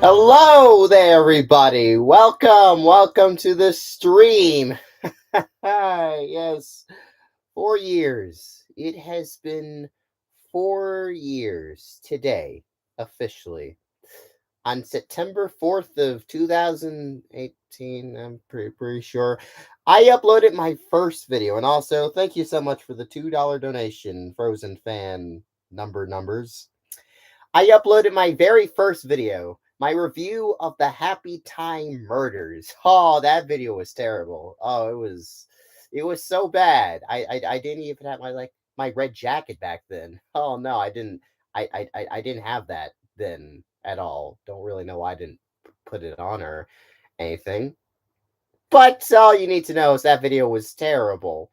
Hello there, everybody. Welcome to the stream. Yes, 4 years. It has been 4 years today, officially. On September 4th of 2018, I'm pretty sure, I uploaded my first video. And also, thank you so much for the $2 donation, Frozen fan numbers. I uploaded my very first video, my review of the Happy Time Murders. Oh, that video was terrible. Oh, it was so bad. I didn't even have my red jacket back then. Oh no, I didn't. I didn't have that then at all. Don't really know why I didn't put it on or anything. But all you need to know is that video was terrible.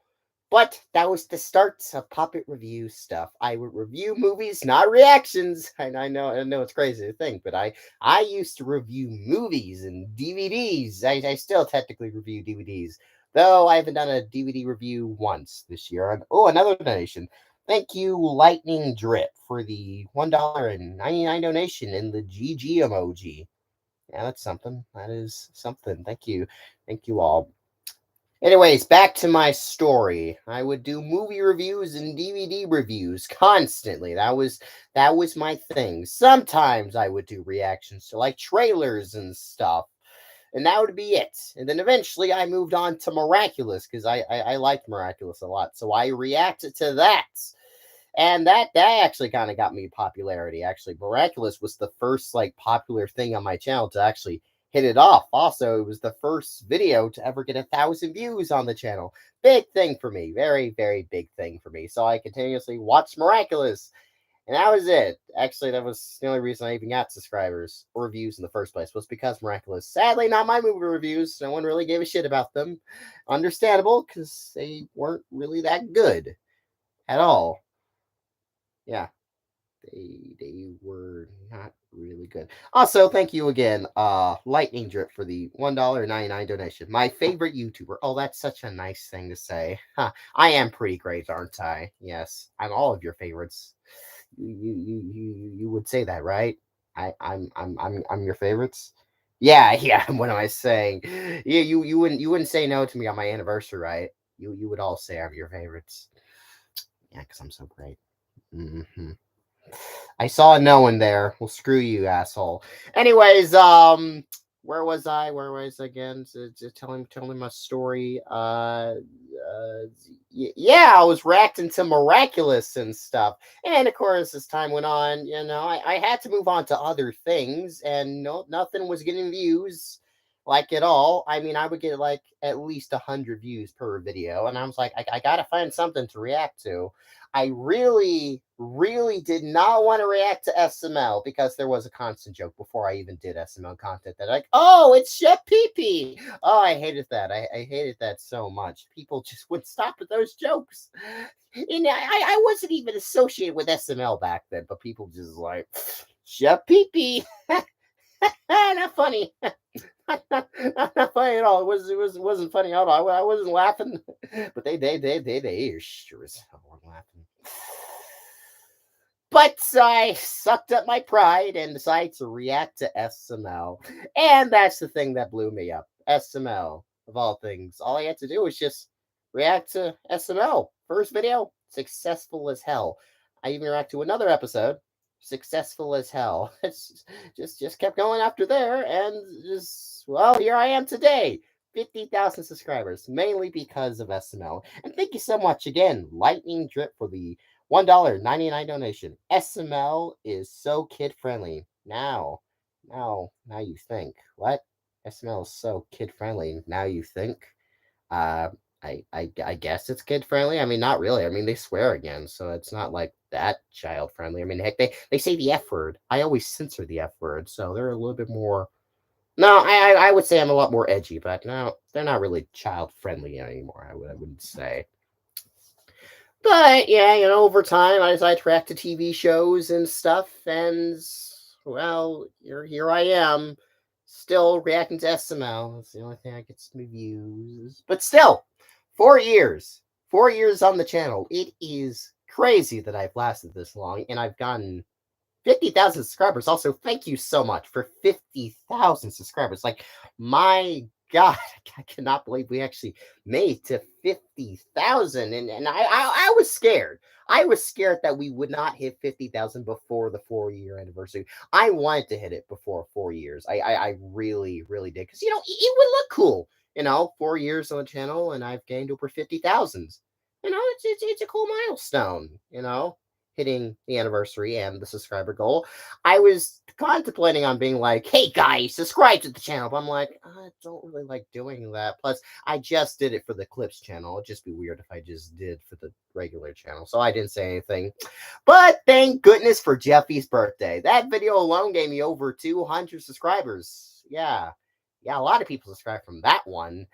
But that was the start of puppet review stuff. I would review movies, not reactions. I know it's crazy to think, but I used to review movies and DVDs. I still technically review DVDs, though I haven't done a DVD review once this year. And oh, another donation. Thank you, Lightning Drip, for the $1.99 donation and the GG emoji. Yeah, that's something. That is something. Thank you all. Anyways, back to my story. I would do movie reviews and DVD reviews constantly. That was my thing. Sometimes I would do reactions to like trailers and stuff. And that would be it. And then eventually I moved on to Miraculous because I liked Miraculous a lot. So I reacted to that. And that actually kind of got me popularity. Actually, Miraculous was the first like popular thing on my channel to actually hit it off. Also, it was the first video to ever get 1,000 views on the channel. Big thing for me. Very, very big thing for me. So I continuously watched Miraculous. And that was it. Actually, that was the only reason I even got subscribers or views in the first place, was because Miraculous. Sadly, not my movie reviews. No one really gave a shit about them. Understandable, because they weren't really that good at all. Yeah. They were not really good. Also, thank you again, Lightning Drip, for the $1.99 donation. My favorite YouTuber. Oh, that's such a nice thing to say. Huh. I am pretty great, aren't I? Yes, I'm all of your favorites. You would say that, right? I'm your favorites. Yeah, yeah. What am I saying? Yeah, you wouldn't say no to me on my anniversary, right? You would all say I'm your favorites. Yeah, because I'm so great. Mm-hmm. I saw a no in there. Well, screw you, asshole. Anyways, where was I? Where was I again? Telling my story. Yeah, I was reacting to Miraculous and stuff, and of course, as time went on, I had to move on to other things, and no, nothing was getting views. Like at all. I mean, I would get like at least 100 views per video, and I was like, I gotta find something to react to. I really, really did not want to react to SML because there was a constant joke before I even did SML content that like, oh, it's Chef Pee Pee. Oh, I hated that. I hated that so much. People just would stop at those jokes. And I wasn't even associated with SML back then, but people just like, Chef Pee Pee. Not funny. Not funny at all. It wasn't funny at all. I wasn't laughing, but they sure as hell weren't laughing. But I sucked up my pride and decided to react to SML, and that's the thing that blew me up. SML, of all things, all I had to do was just react to SML. First video, successful as hell. I even react to another episode, successful as hell. It's just kept going after there, and just well, here I am today. 50,000 subscribers, mainly because of SML. And thank you so much again, Lightning Drip, for the $1.99 donation. SML is so kid friendly. Now you think. What? SML is so kid friendly. Now you think. Uh, I guess it's kid friendly. I mean, not really. I mean, they swear again, so it's not like that child friendly. I mean, heck, they say the F word. I always censor the F word, so they're a little bit more. No, I would say I'm a lot more edgy, but no, they're not really child friendly anymore. I wouldn't say. But yeah, over time I decided to react to TV shows and stuff, and well, here I am, still reacting to SML. It's the only thing I get some views. But still, 4 years. 4 years on the channel. It is crazy that I've lasted this long, and I've gotten 50,000 subscribers. Also, thank you so much for 50,000 subscribers. Like, my God, I cannot believe we actually made to 50,000. And I was scared. I was scared that we would not hit 50,000 before the 4 year anniversary. I wanted to hit it before 4 years. I really, really did. Because, it would look cool. 4 years on the channel, and I've gained over 50,000. It's a cool milestone, hitting the anniversary and the subscriber goal. I was contemplating on being like, hey guys, subscribe to the channel. But I'm like, I don't really like doing that. Plus, I just did it for the Clips channel. It'd just be weird if I just did for the regular channel. So I didn't say anything. But thank goodness for Jeffy's birthday. That video alone gave me over 200 subscribers. Yeah. Yeah, a lot of people subscribed from that one.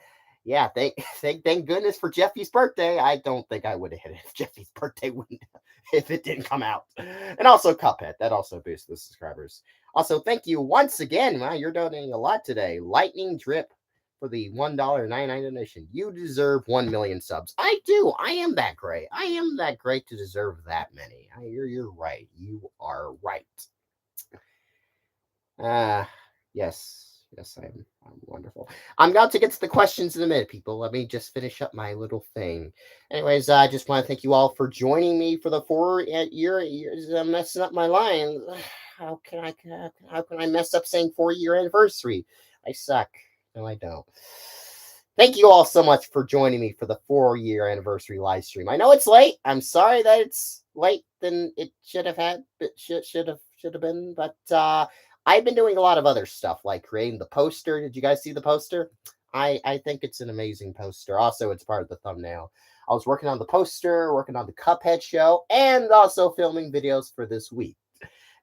Yeah, thank goodness for Jeffy's birthday. I don't think I would have hit it if Jeffy's birthday wouldn't if it didn't come out. And also Cuphead, that also boosts the subscribers. Also, thank you once again. Wow, you're donating a lot today. Lightning Drip for the $1.99 donation. You deserve 1 million subs. I do. I am that great. I am that great to deserve that many. You're right. You are right. Yes. Yes, I'm wonderful. I'm about to get to the questions in a minute, people. Let me just finish up my little thing. Anyways, I just want to thank you all for joining me for the 4 years. I'm messing up my lines. How can I mess up saying 4 year anniversary? I suck. No, I don't. Thank you all so much for joining me for the 4 year anniversary live stream. I know it's late. I'm sorry that it's late than it should have had. But should have been. But I've been doing a lot of other stuff, like creating the poster. Did you guys see the poster? I think it's an amazing poster. Also, it's part of the thumbnail. I was working on the poster, working on the Cuphead show, and also filming videos for this week.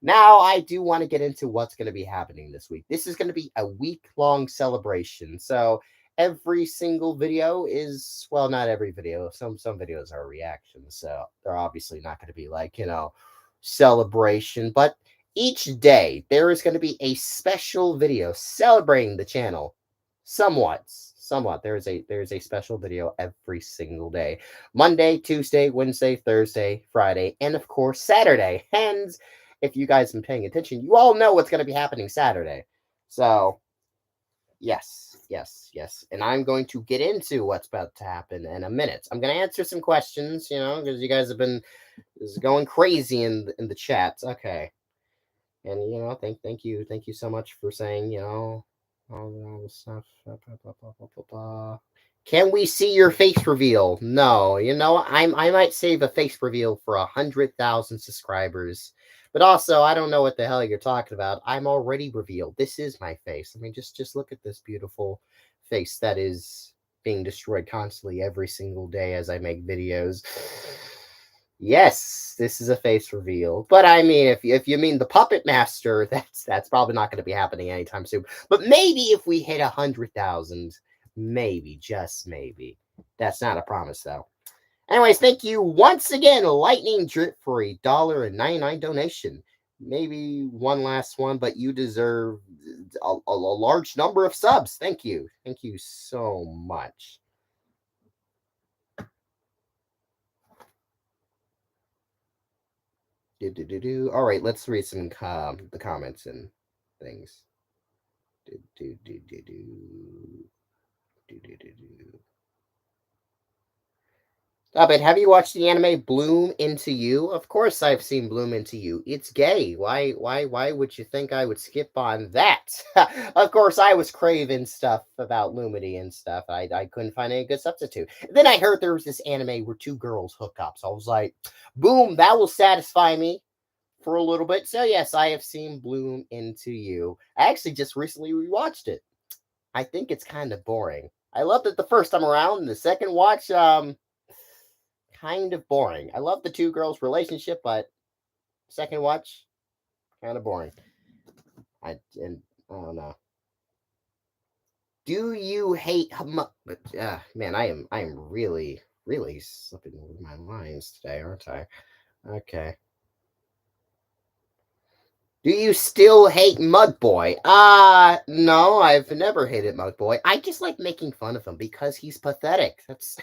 Now, I do want to get into what's going to be happening this week. This is going to be a week-long celebration. So every single video is, well, not every video. Some videos are reactions. So they're obviously not going to be like, celebration. But each day, there is going to be a special video celebrating the channel. Somewhat. There is a special video every single day. Monday, Tuesday, Wednesday, Thursday, Friday, and of course, Saturday. And if you guys have been paying attention, you all know what's going to be happening Saturday. So, yes. And I'm going to get into what's about to happen in a minute. I'm going to answer some questions, because you guys have been going crazy in the chats. Okay. And thank you so much for saying all the stuff. Blah, blah, blah, blah, blah, blah. Can we see your face reveal? No, I might save a face reveal for 100,000 subscribers, but also I don't know what the hell you're talking about. I'm already revealed. This is my face. I mean, just look at this beautiful face that is being destroyed constantly every single day as I make videos. Yes, this is a face reveal. But I mean, if you mean the Puppet Master, that's probably not going to be happening anytime soon. But maybe if we hit 100,000, maybe, just maybe. That's not a promise, though. Anyways, thank you once again, Lightning Drip, for a $1.99 donation. Maybe one last one, but you deserve a large number of subs. Thank you. Thank you so much. All right, let's read some the comments and things. Stop it. Have you watched the anime Bloom Into You? Of course I've seen Bloom Into You. It's gay. Why would you think I would skip on that? Of course, I was craving stuff about Lumity and stuff. I couldn't find any good substitute. Then I heard there was this anime where two girls hook up. So I was like, boom, that will satisfy me for a little bit. So yes, I have seen Bloom Into You. I actually just recently rewatched it. I think it's kind of boring. I loved it the first time around, and the second watch, kind of boring. I love the two girls' relationship, but second watch, kind of boring. I don't know. Do you hate man, I am really slipping over my lines today, aren't I? Okay. Do you still hate Mud Boy? No, I've never hated Mud Boy. I just like making fun of him because he's pathetic. That's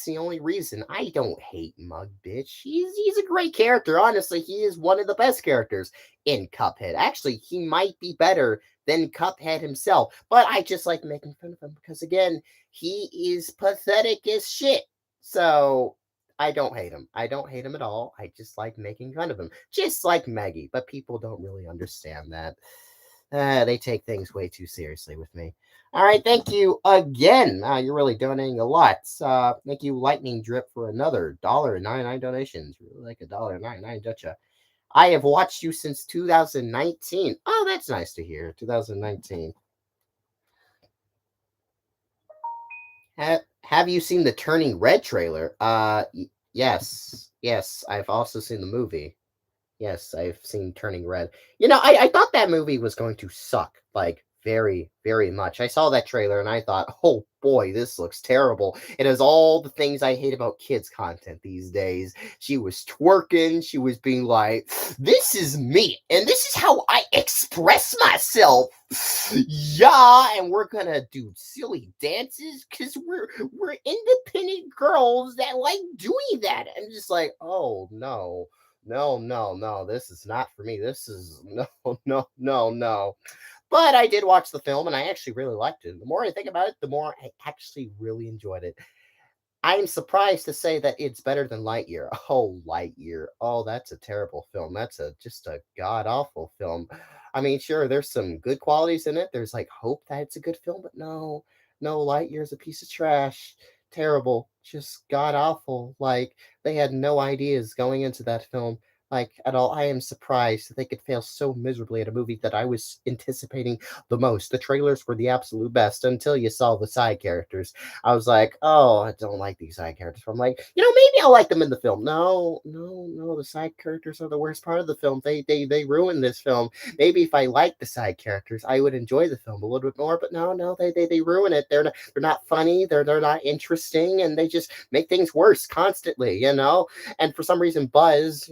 the only reason. I don't hate Mud Bitch. He's a great character. Honestly, he is one of the best characters in Cuphead. Actually, he might be better than Cuphead himself. But I just like making fun of him because again, he is pathetic as shit. So I don't hate him. I don't hate him at all. I just like making fun of him, just like Maggie. But people don't really understand that. They take things way too seriously with me. All right, thank you again. You're really donating a lot. Thank you, Lightning Drip, for another $1.99 donations. Really like $1.99, don't you? I have watched you since 2019. Oh, that's nice to hear. 2019. Have you seen the Turning Red trailer? Yes, yes. I've also seen the movie. Yes, I've seen Turning Red. I thought that movie was going to suck, like, very, very much. I saw that trailer and I thought, oh boy, this looks terrible. It has all the things I hate about kids' content these days. She was twerking, she was being like, this is me, and this is how I express myself. Yeah, and we're gonna do silly dances because we're independent girls that like doing that. I'm just like, oh no. No, no, no, this is not for me. This is no, no, no, no. But I did watch the film and I actually really liked it. The more I think about it, the more I actually really enjoyed it. I am surprised to say that it's better than Lightyear. Oh, Lightyear. Oh, that's a terrible film. That's just a god awful film. I mean, sure, there's some good qualities in it. There's like hope that it's a good film, but no, no, Lightyear's a piece of trash. Terrible. Just god awful. Like they had no ideas going into that film. Like at all. I am surprised that they could fail so miserably at a movie that I was anticipating the most. The trailers were the absolute best until you saw the side characters. I was like, oh, I don't like these side characters. I'm like, maybe I'll like them in the film. No, no, no. The side characters are the worst part of the film. They ruin this film. Maybe if I liked the side characters, I would enjoy the film a little bit more. But no, no, they ruin it. They're not funny. They're not interesting, and they just make things worse constantly. And for some reason, Buzz,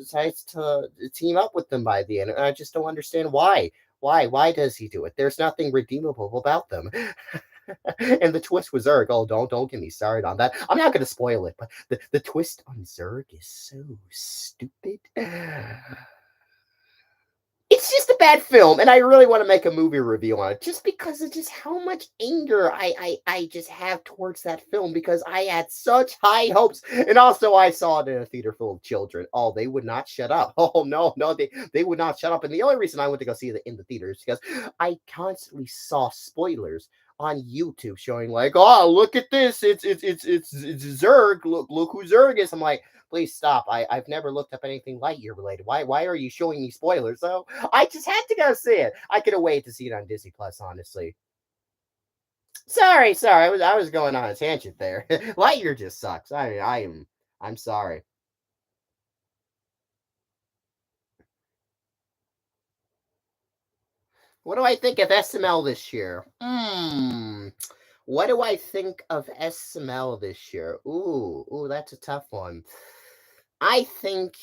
decides to team up with them by the end, and I just don't understand why. Why does he do it? There's nothing redeemable about them. And the twist with Zurg. Oh, don't get me started on that. I'm not going to spoil it, but the twist on Zurg is so stupid. It's just a bad film, and I really want to make a movie review on it just because of just how much anger I just have towards that film because I had such high hopes, and also I saw it in a theater full of children. Oh, they would not shut up. Oh no, no, they would not shut up. And the only reason I went to go see it in the theater is because I constantly saw spoilers on YouTube showing like, oh, look at this, it's Zurg. Look who Zurg is. I'm like, please stop. I've never looked up anything Lightyear related. Why are you showing me spoilers? So I just had to go see it. I could have waited to see it on Disney Plus, honestly. Sorry. I was going on a tangent there. Lightyear just sucks. I'm sorry. What do I think of SML this year? What do I think of SML this year? Ooh, that's a tough one. I think,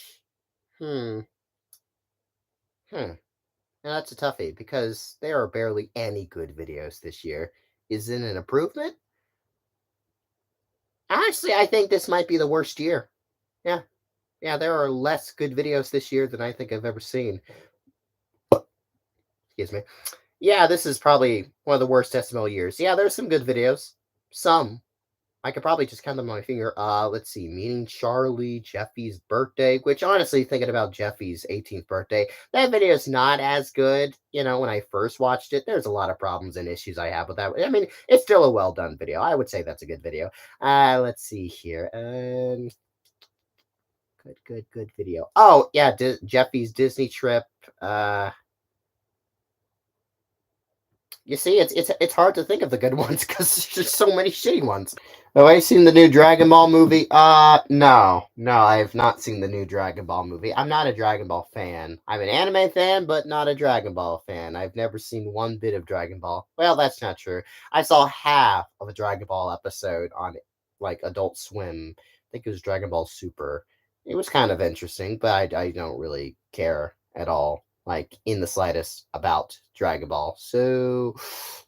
hmm, hmm. Now that's a toughie because there are barely any good videos this year. Is it an improvement? Honestly, I think this might be the worst year. Yeah, yeah, there are less good videos this year than I think I've ever seen. Excuse me. Yeah, this is probably one of the worst SML years. Yeah, there's some good videos. Some. I could probably just count them on my finger. Let's see. Meeting Charlie, Jeffy's birthday, which honestly, thinking about Jeffy's 18th birthday, that video is not as good. When I first watched it, there's a lot of problems and issues I have with that. I mean, it's still a well done video. I would say that's a good video. Let's see here. Good video. Oh, yeah, Jeffy's Disney trip. You see, it's hard to think of the good ones because there's just so many shitty ones. Have I seen the new Dragon Ball movie? No, I have not seen the new Dragon Ball movie. I'm not a Dragon Ball fan. I'm an anime fan, but not a Dragon Ball fan. I've never seen one bit of Dragon Ball. Well, that's not true. I saw half of a Dragon Ball episode on like Adult Swim. I think it was Dragon Ball Super. It was kind of interesting, but I don't really care at all. like in the slightest about Dragon Ball. So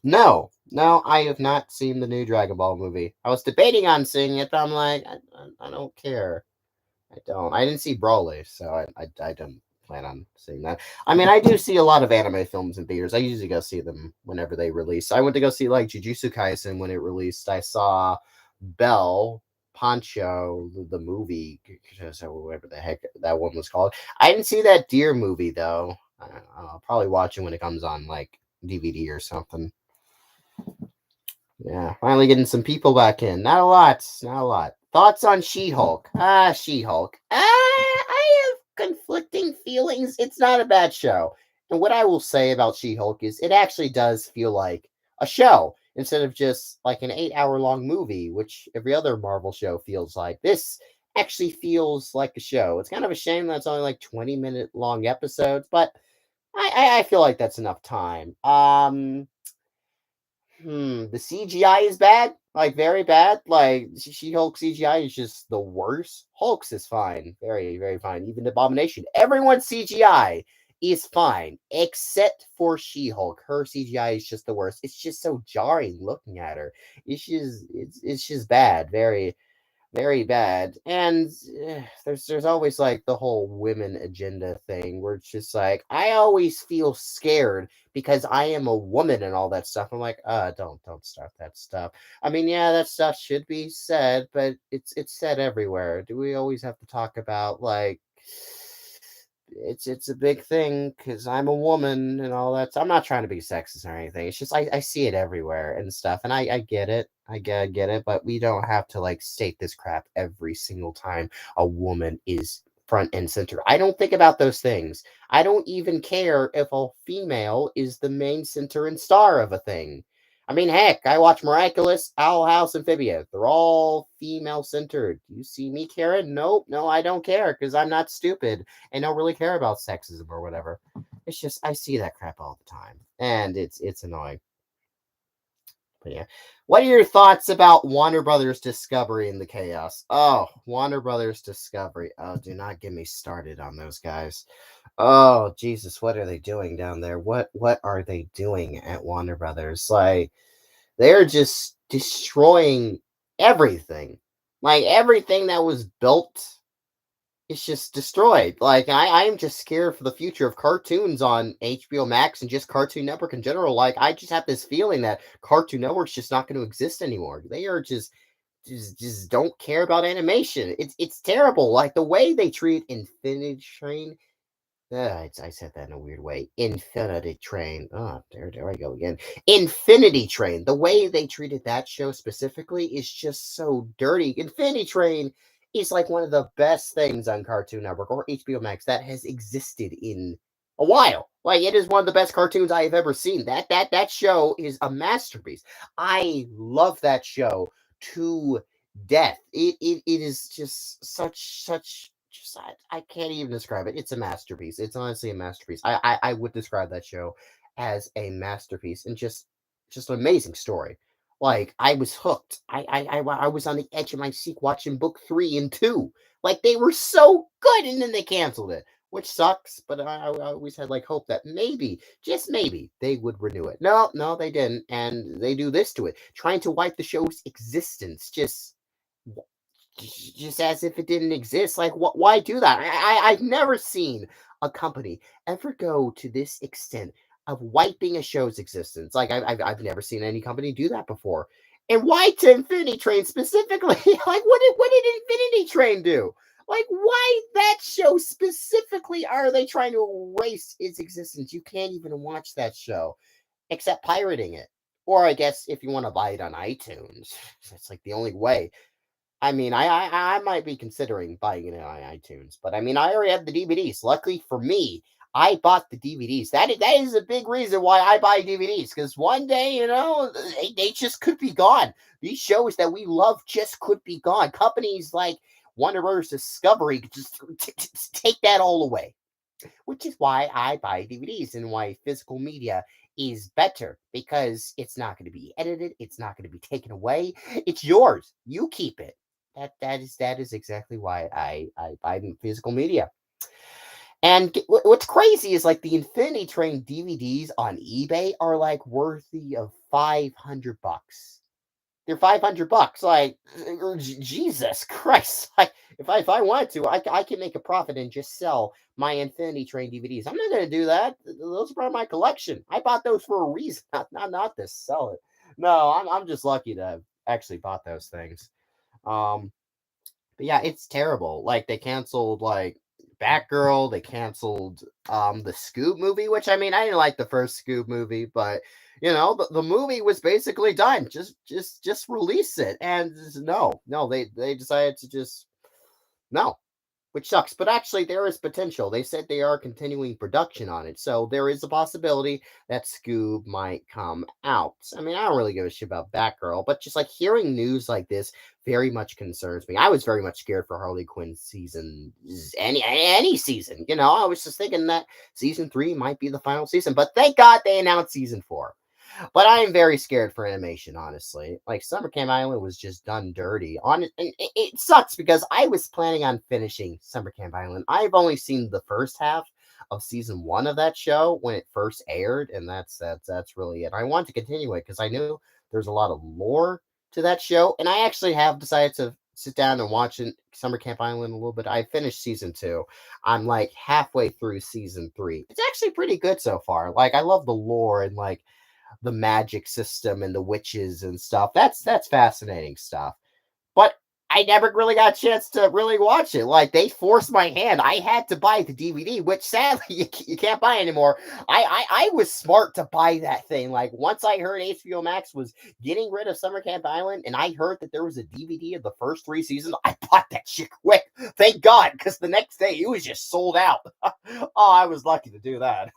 no, no, I have not seen the new Dragon Ball movie. I was debating on seeing it, but I'm like, I don't care. I don't. I didn't see Broly, so I don't plan on seeing that. I mean, I do see a lot of anime films in theaters. I usually go see them whenever they release. I went to go see like Jujutsu Kaisen when it released. I saw Bell Poncho, the movie, whatever the heck that one was called. I didn't see that Deer movie though. I'll probably watch it when it comes on like DVD or something. Yeah, finally getting some people back in. Not a lot, not a lot. Thoughts on She-Hulk? She-Hulk. I have conflicting feelings. It's not a bad show. And what I will say about She-Hulk is it actually does feel like a show instead of just like an 8-hour long movie, which every other Marvel show feels like. This actually feels like a show. It's kind of a shame that it's only like 20-minute long episodes, but I feel like that's enough time. The CGI is bad, like very bad. Like She-Hulk CGI is just the worst. Hulk's is fine, very very fine. Even Abomination, everyone's CGI is fine except for She-Hulk. Her CGI is just the worst. It's just so jarring looking at her. It's just bad, very very bad. And there's always like the whole women agenda thing where it's just like I always feel scared because I am a woman and all that stuff. I'm like, don't start that stuff. I mean, yeah, that stuff should be said, but it's said everywhere. Do we always have to talk about like it's a big thing because I'm a woman and all that. So I'm not trying to be sexist or anything. It's just I see it everywhere and stuff, and I get it. I get it, but we don't have to like state this crap every single time a woman is front and center. I don't think about those things. I don't even care if a female is the main center and star of a thing. I mean, heck, I watch Miraculous, Owl House, Amphibia. They're all female centered. You see me caring? Nope, no, I don't care because I'm not stupid and don't really care about sexism or whatever. It's just I see that crap all the time, and it's annoying. But yeah, what are your thoughts about Warner Brothers Discovery and the chaos? Oh, Warner Brothers Discovery. Oh, do not get me started on those guys. Oh, Jesus, what are they doing down there? What are they doing at Warner Brothers? Like they're just destroying everything. Like everything that was built it's just destroyed. Like I'm just scared for the future of cartoons on HBO Max and just Cartoon Network in general. Like I just have this feeling that Cartoon Network's just not going to exist anymore. They are just don't care about animation. It's terrible. Like the way they treat Infinity Train I said that in a weird way. Infinity Train. Oh, there I go again. Infinity Train. The way they treated that show specifically is just so dirty. Infinity Train is like one of the best things on Cartoon Network or HBO Max that has existed in a while. Like it is one of the best cartoons I have ever seen. That show is a masterpiece. I love that show to death. It is just such just I can't even describe it. It's a masterpiece. It's honestly a masterpiece. I would describe that show as a masterpiece and just an amazing story. Like I was hooked. I was on the edge of my seat watching book 3 and 2. Like they were so good, and then they canceled it, which sucks. But I always had like hope that maybe, just maybe, they would renew it. No, no, they didn't, and they do this to it, trying to wipe the show's existence. Just as if it didn't exist. Like, why do that? I've never seen a company ever go to this extent of wiping a show's existence. Like, I've never seen any company do that before. And why to Infinity Train specifically? Like, what did Infinity Train do? Like, why that show specifically are they trying to erase its existence? You can't even watch that show except pirating it. Or I guess if you want to buy it on iTunes, it's like the only way. I mean, I might be considering buying it on iTunes, but I mean, I already have the DVDs. Luckily for me, I bought the DVDs. That is a big reason why I buy DVDs because one day, they just could be gone. These shows that we love just could be gone. Companies like Warner Brothers Discovery could just take that all away, which is why I buy DVDs and why physical media is better because it's not going to be edited, it's not going to be taken away. It's yours. You keep it. That is exactly why I buy physical media. And what's crazy is like the Infinity Train DVDs on eBay are like worthy of $500. They're $500. Like, Jesus Christ! Like, if I wanted to, I can make a profit and just sell my Infinity Train DVDs. I'm not going to do that. Those are part of my collection. I bought those for a reason, not to sell it. No, I'm just lucky to have actually bought those things. Um, but yeah, it's terrible. Like they canceled like Batgirl, they canceled the Scoob movie, which I mean I didn't like the first Scoob movie, but the movie was basically done. Just release it. And no, they decided to just no, which sucks. But actually, there is potential. They said they are continuing production on it, so there is a possibility that Scoob might come out. I mean, I don't really give a shit about Batgirl, but just like hearing news like this very much concerns me. I was very much scared for Harley Quinn season, any season. I was just thinking that season 3 might be the final season, but thank God they announced season 4. But I am very scared for animation, honestly. Like Summer Camp Island was just done dirty. It sucks because I was planning on finishing Summer Camp Island. I've only seen the first half of season 1 of that show when it first aired, and that's really it. I wanted to continue it because I knew there's a lot of lore to that show, and I actually have decided to sit down and watch Summer Camp Island a little bit. I finished season 2. I'm like halfway through season 3. It's actually pretty good so far. Like I love the lore and like the magic system and the witches and stuff. That's fascinating stuff. But I never really got a chance to really watch it. Like they forced my hand. I had to buy the DVD, which sadly you can't buy anymore. I was smart to buy that thing. Like once I heard HBO Max was getting rid of Summer Camp Island, and I heard that there was a DVD of the first 3 seasons, I bought that shit quick. Thank God, because the next day it was just sold out. Oh, I was lucky to do that.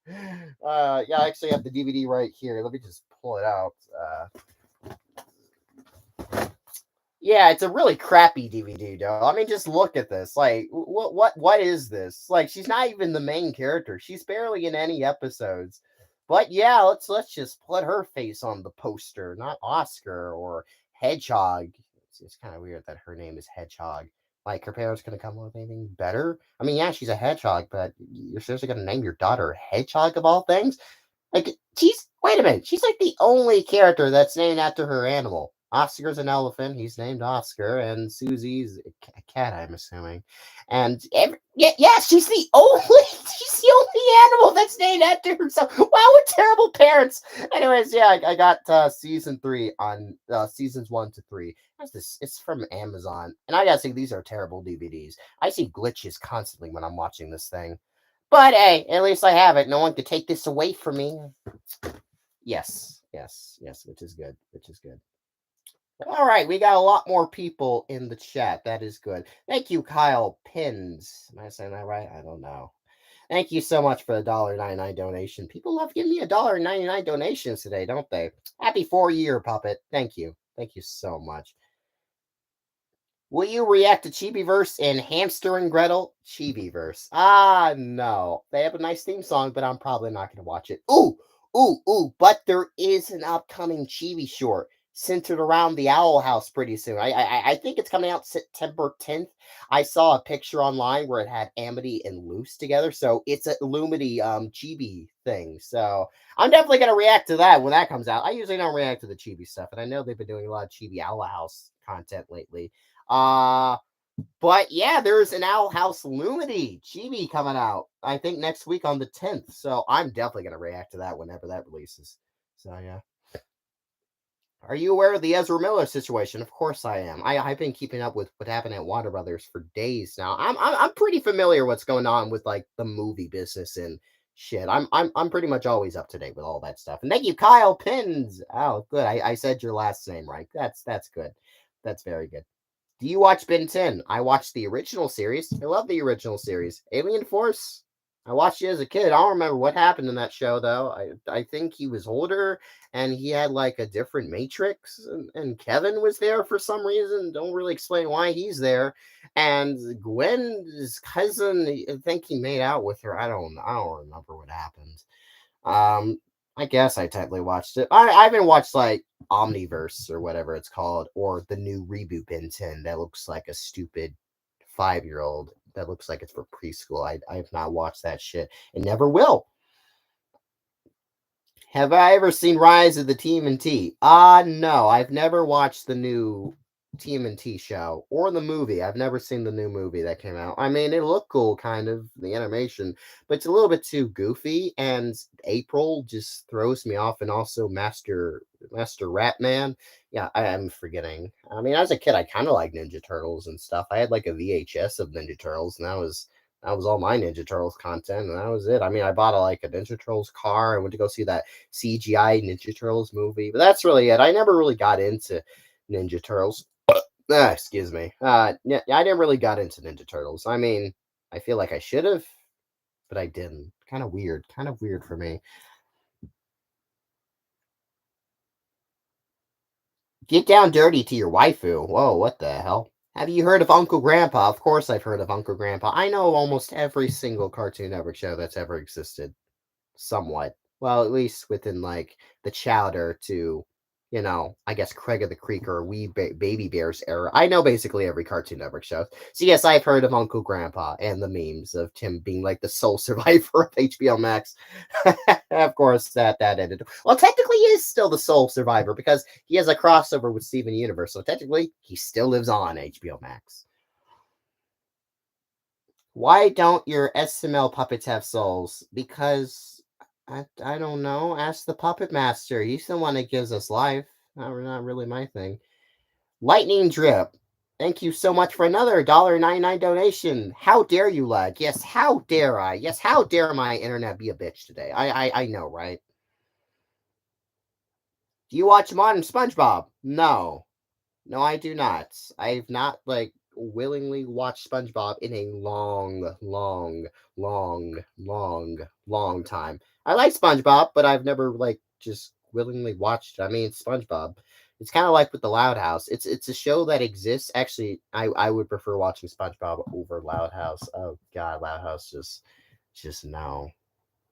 Yeah, I actually have the DVD right here. Let me just pull it out. Yeah, it's a really crappy DVD, though. I mean, just look at this. Like, what is this? Like, she's not even the main character. She's barely in any episodes. But yeah, let's just put her face on the poster, not Oscar or Hedgehog. It's kind of weird that her name is Hedgehog. Like, her parents gonna come up with anything better? I mean, yeah, she's a hedgehog, but you're seriously gonna name your daughter Hedgehog of all things? Like she's wait a minute, she's like the only character that's named after her animal. Oscar's an elephant. He's named Oscar, and Susie's a cat, I'm assuming. And yeah, she's the only she's the only animal that's named after herself. Wow, what terrible parents. Anyways, yeah, I got season 3 on seasons 1 to 3. What's this? It's from Amazon, and I gotta say these are terrible DVDs. I see glitches constantly when I'm watching this thing. But hey, at least I have it. No one could take this away from me. Yes, which is good. Which is good. All right, we got a lot more people in the chat. That is good. Thank you, Kyle Pins. Am I saying that right? I don't know. Thank you so much for the $1.99 donation. People love giving me $1.99 donations today, don't they? Happy 4-year puppet. Thank you. Thank you so much. Will you react to Chibiverse and Hamster and Gretel? Chibiverse. Ah, no. They have a nice theme song, but I'm probably not going to watch it. Ooh. But there is an upcoming Chibi short centered around the Owl House pretty soon. I think it's coming out September 10th. I saw a picture online where it had Amity and Luce together. So it's a Lumity Chibi thing. So I'm definitely going to react to that when that comes out. I usually don't react to the Chibi stuff, and I know they've been doing a lot of Chibi Owl House content lately. But yeah, there's an Owl House Lumity Chibi coming out, I think next week on the 10th. So I'm definitely going to react to that whenever that releases. So yeah. Are you aware of the Ezra Miller situation? Of course I am. I've been keeping up with what happened at Warner Brothers for days now. I'm pretty familiar what's going on with like the movie business and shit. I'm pretty much always up to date with all that stuff. And thank you, Kyle Pins. Oh, good. I said your last name right. That's good. That's very good. Do you watch Ben 10? I watched the original series. I love the original series. Alien Force. I watched it as a kid. I don't remember what happened in that show though. I think he was older and he had like a different matrix, and Kevin was there for some reason. Don't really explain why he's there. And Gwen's cousin, I think he made out with her. I don't remember what happened. I guess I technically watched it. I haven't watched like Omniverse or whatever it's called, or the new reboot Ben 10 that looks like a stupid 5-year-old. that looks like it's for preschool. I have not watched that shit and never will. Have I ever seen Rise of the TMNT? No, I've never watched the new TMNT show or the movie. I've never seen the new movie that came out. I mean, it looked cool, kind of, the animation, but it's a little bit too goofy, and April just throws me off, and also Master Ratman. Yeah, I am forgetting. I mean, as a kid, I kind of like Ninja Turtles and stuff. I had like a VHS of Ninja Turtles, and that was all my Ninja Turtles content, and that was it. I mean, I bought like a Ninja Turtles car. I went to go see that CGI Ninja Turtles movie, but that's really it. I never really got into Ninja Turtles. Excuse me. Yeah, I never really got into Ninja Turtles. I mean, I feel like I should have, but I didn't. Kind of weird. Kind of weird for me. Get down dirty to your waifu. Whoa, what the hell? Have you heard of Uncle Grandpa? Of course I've heard of Uncle Grandpa. I know almost every single Cartoon Network show that's ever existed. Somewhat. Well, at least within like the Chowder to, I guess Craig of the Creek or Baby Bears era. I know basically every Cartoon Network show. So yes, I've heard of Uncle Grandpa and the memes of Tim being like the sole survivor of HBO Max. Of course, that ended. Well, technically, he is still the sole survivor because he has a crossover with Steven Universe. So technically, he still lives on HBO Max. Why don't your SML puppets have souls? Because I don't know. Ask the puppet master. He's the one that gives us life. Not really my thing. Lightning drip. Thank you so much for another $1.99 donation. How dare you, lad? Yes, how dare I? Yes, how dare my internet be a bitch today? I know, right? Do you watch Modern SpongeBob? No. No, I do not. I've not like willingly watched SpongeBob in a long time. I like SpongeBob, but I've never like just willingly watched it. I mean, it's SpongeBob. It's kind of like with the Loud House. It's a show that exists. Actually, I would prefer watching SpongeBob over Loud House. Oh God, Loud House just no,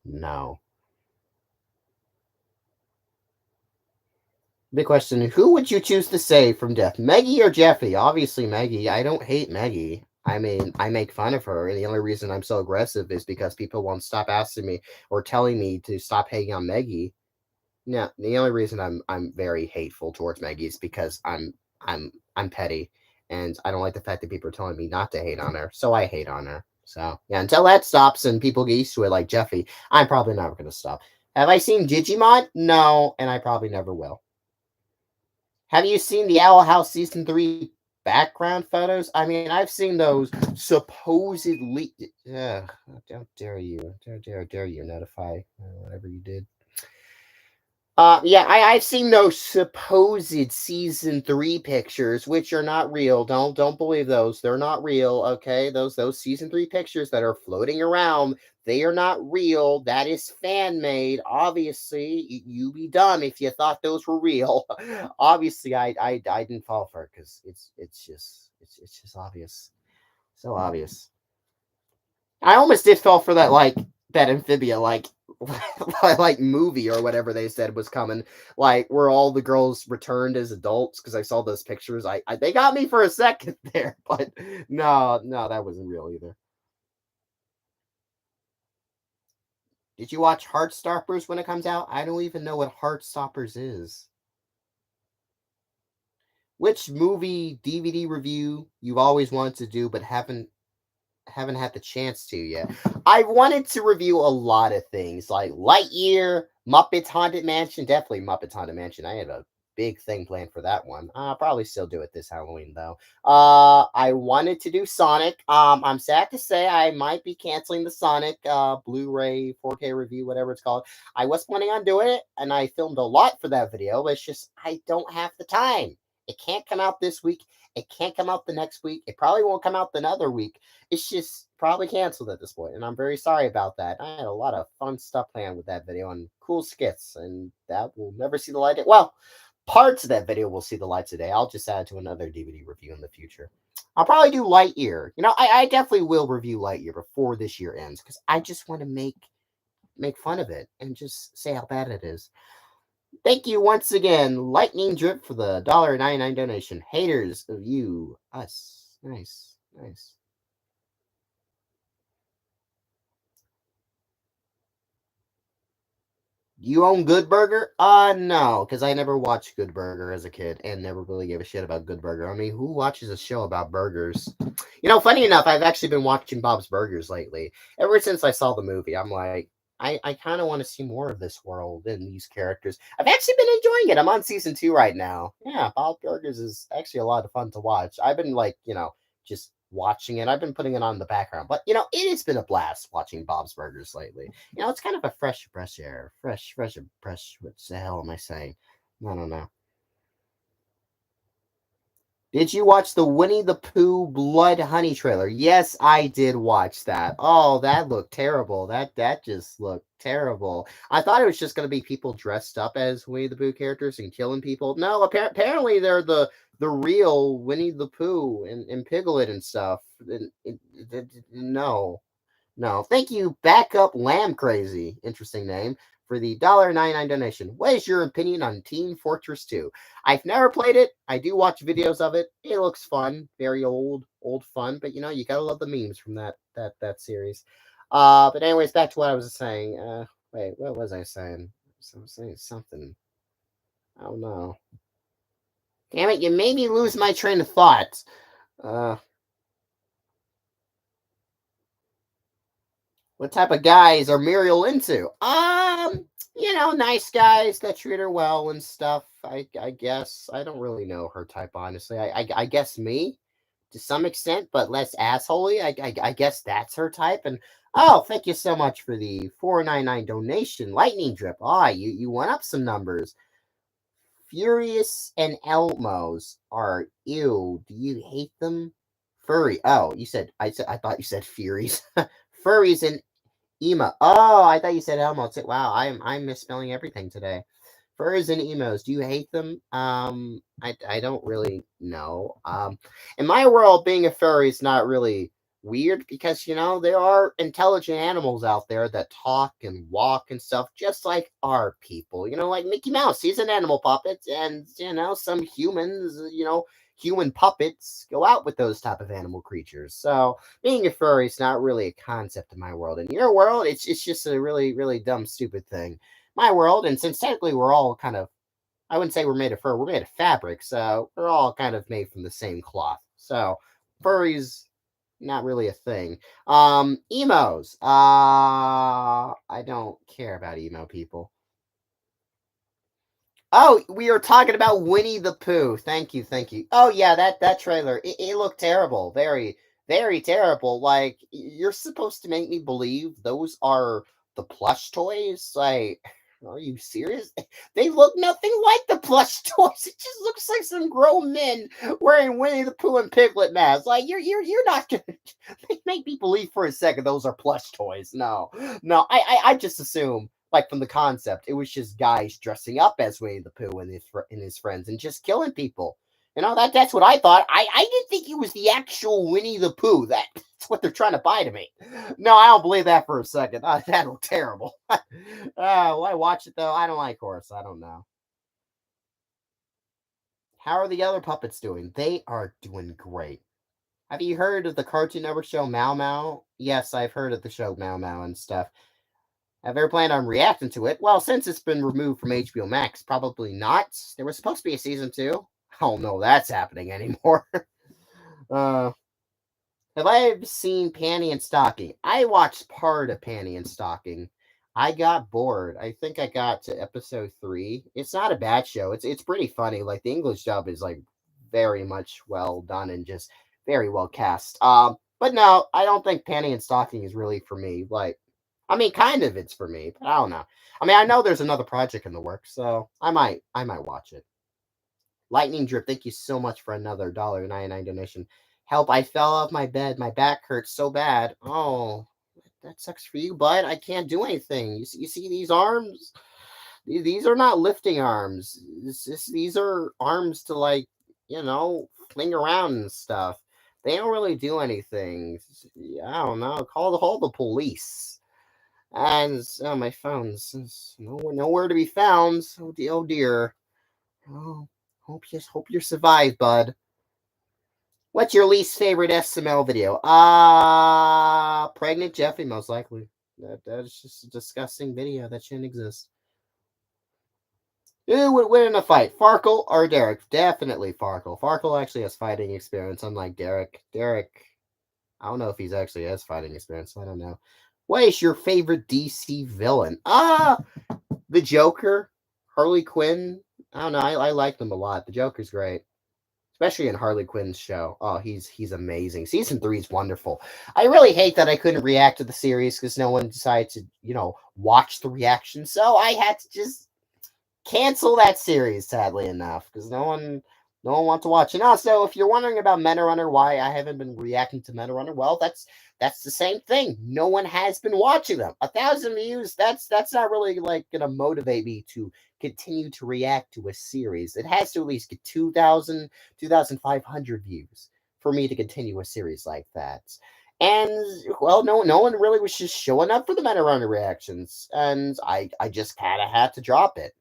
no. Big question. Who would you choose to save from death? Maggie or Jeffy? Obviously Maggie. I don't hate Maggie. I mean, I make fun of her, and the only reason I'm so aggressive is because people won't stop asking me or telling me to stop hating on Maggie. No, the only reason I'm very hateful towards Maggie is because I'm petty, and I don't like the fact that people are telling me not to hate on her, so I hate on her. So yeah, until that stops and people get used to it, like Jeffy, I'm probably never gonna stop. Have I seen Digimon? No, and I probably never will. Have you seen the Owl House season 3 background photos? I mean, I've seen those supposedly. Don't dare you! Dare you notify whatever you did. Yeah, I've seen those supposed season 3 pictures, which are not real. Don't believe those. They're not real. Okay, those season 3 pictures that are floating around, they are not real. That is fan made. Obviously, you be dumb if you thought those were real. Obviously, I didn't fall for it because it's just obvious, so obvious. I almost did fall for that that amphibia like movie or whatever they said was coming, like where all the girls returned as adults because I saw those pictures. I they got me for a second there, but no, that wasn't real either. Did you watch Heartstoppers when it comes out? I don't even know what Heartstoppers is. Which movie DVD review you've always wanted to do but haven't had the chance to yet. I wanted to review a lot of things like Lightyear, Muppets Haunted Mansion, definitely Muppets Haunted Mansion. I had a big thing planned for that one. I'll probably still do it this Halloween though. I wanted to do Sonic. I'm sad to say I might be canceling the Sonic Blu-ray 4K review, whatever it's called. I was planning on doing it, and I filmed a lot for that video, but it's just I don't have the time. It can't come out this week. It can't come out the next week. It probably won't come out another week. It's just probably canceled at this point, and I'm very sorry about that. I had a lot of fun stuff planned with that video and cool skits, and that will never see the light. Well, parts of that video will see the light today. I'll just add to another DVD review in the future. I'll probably do Lightyear. I definitely will review Lightyear before this year ends because I just want to make fun of it and just say how bad it is. Thank you once again, Lightning Drip, for the $1.99 donation. Haters of you, us. Nice, nice. You own Good Burger? No, because I never watched Good Burger as a kid and never really gave a shit about Good Burger. I mean, who watches a show about burgers? Funny enough, I've actually been watching Bob's Burgers lately. Ever since I saw the movie, I'm like, I kind of want to see more of this world and these characters. I've actually been enjoying it. I'm on season 2 right now. Yeah, Bob's Burgers is actually a lot of fun to watch. I've been like, just watching it. I've been putting it on the background. But it has been a blast watching Bob's Burgers lately. It's kind of a fresh air. Fresh. What the hell am I saying? I don't know. Did you watch the Winnie the Pooh Blood Honey trailer? Yes, I did watch that. Oh, that looked terrible. That just looked terrible. I thought it was just going to be people dressed up as Winnie the Pooh characters and killing people. No, apparently they're the real Winnie the Pooh and Piglet and stuff. No. No, thank you, Backup Lamb Crazy. Interesting name for the $1.99 donation. What is your opinion on Team Fortress 2? I've never played it. I do watch videos of it. It looks fun, very old fun. But you gotta love the memes from that series. But anyways, back to what I was saying. Wait, what was I saying? I was saying something. Oh no! Damn it! You made me lose my train of thought. Uh, What type of guys are Muriel into? Nice guys that treat her well and stuff. I guess I don't really know her type honestly. I guess me to some extent, but less assholey. I guess that's her type. And oh, thank you so much for the 499 donation, lightning drip. Ah, you went up some numbers. Furious and Elmos are ew. Do you hate them? Furry. Oh, I thought you said Furies. Furries and Emo. Oh, I thought you said Elmo. Wow, I'm misspelling everything today. Furs and emos. Do you hate them? I don't really know. In my world, being a furry is not really weird because there are intelligent animals out there that talk and walk and stuff just like our people. Like Mickey Mouse, he's an animal puppet, and some humans, human puppets go out with those type of animal creatures. So being a furry is not really a concept in my world. In your world, it's just a really really dumb stupid thing. My world, and since technically we're all kind of, I wouldn't say we're made of fur, we're made of fabric, so we're all kind of made from the same cloth. So furries not really a thing. Emos. I don't care about emo people. Oh, we are talking about Winnie the Pooh. Thank you, thank you. Oh yeah, that trailer. It looked terrible. Very, very terrible. Like you're supposed to make me believe those are the plush toys. Like, are you serious? They look nothing like the plush toys. It just looks like some grown men wearing Winnie the Pooh and Piglet masks. Like you're not gonna make me believe for a second those are plush toys. No, no. I just assume like from the concept, it was just guys dressing up as Winnie the Pooh and his friends and just killing people. That's what I thought. I didn't think it was the actual Winnie the Pooh. That's what they're trying to buy to me. No, I don't believe that for a second. That looked terrible. Will I watch it though? I don't like horse. I don't know. How are the other puppets doing? They are doing great. Have you heard of the Cartoon Network show Mau Mau? Yes, I've heard of the show Mau Mau and stuff. Have you ever planned on reacting to it? Well, since it's been removed from HBO Max, probably not. There was supposed to be a season 2. I don't know that's happening anymore. uh, have I ever seen Panty and Stocking? I watched part of Panty and Stocking. I got bored. I think I got to episode 3. It's not a bad show. It's pretty funny. Like the English dub is like very much well done and just very well cast. But no, I don't think Panty and Stocking is really for me. Like, I mean, kind of it's for me, but I don't know. I mean, I know there's another project in the works, so I might watch it. Lightning Drip, thank you so much for another $1.99 donation. Help, I fell off my bed. My back hurts so bad. Oh, that sucks for you, bud. I can't do anything. You see these arms? These are not lifting arms. These are arms to like, fling around and stuff. They don't really do anything. I don't know. Call the police. And oh, my phone's nowhere to be found. Oh dear. Oh, hope you survive, bud. What's your least favorite SML video? Pregnant Jeffy, most likely. That's just a disgusting video that shouldn't exist. Who would win in a fight, Farkle or Derek? Definitely Farkle. Farkle actually has fighting experience, unlike Derek. Derek, I don't know if he's actually has fighting experience. I don't know. What is your favorite DC villain? The Joker, Harley Quinn. I don't know. I like them a lot. The Joker's great, especially in Harley Quinn's show. Oh, he's amazing. Season 3 is wonderful. I really hate that I couldn't react to the series because no one decided to watch the reaction. So I had to just cancel that series, sadly enough, because no one wants to watch. And also, if you're wondering about Meta Runner, why I haven't been reacting to Meta Runner, well, that's the same thing. No one has been watching them. 1,000 views, that's not really like gonna motivate me to continue to react to a series. It has to at least get 2,000, 2,500 views for me to continue a series like that. And well, no one really was just showing up for the Meta Runner reactions, and I just kind of had to drop it,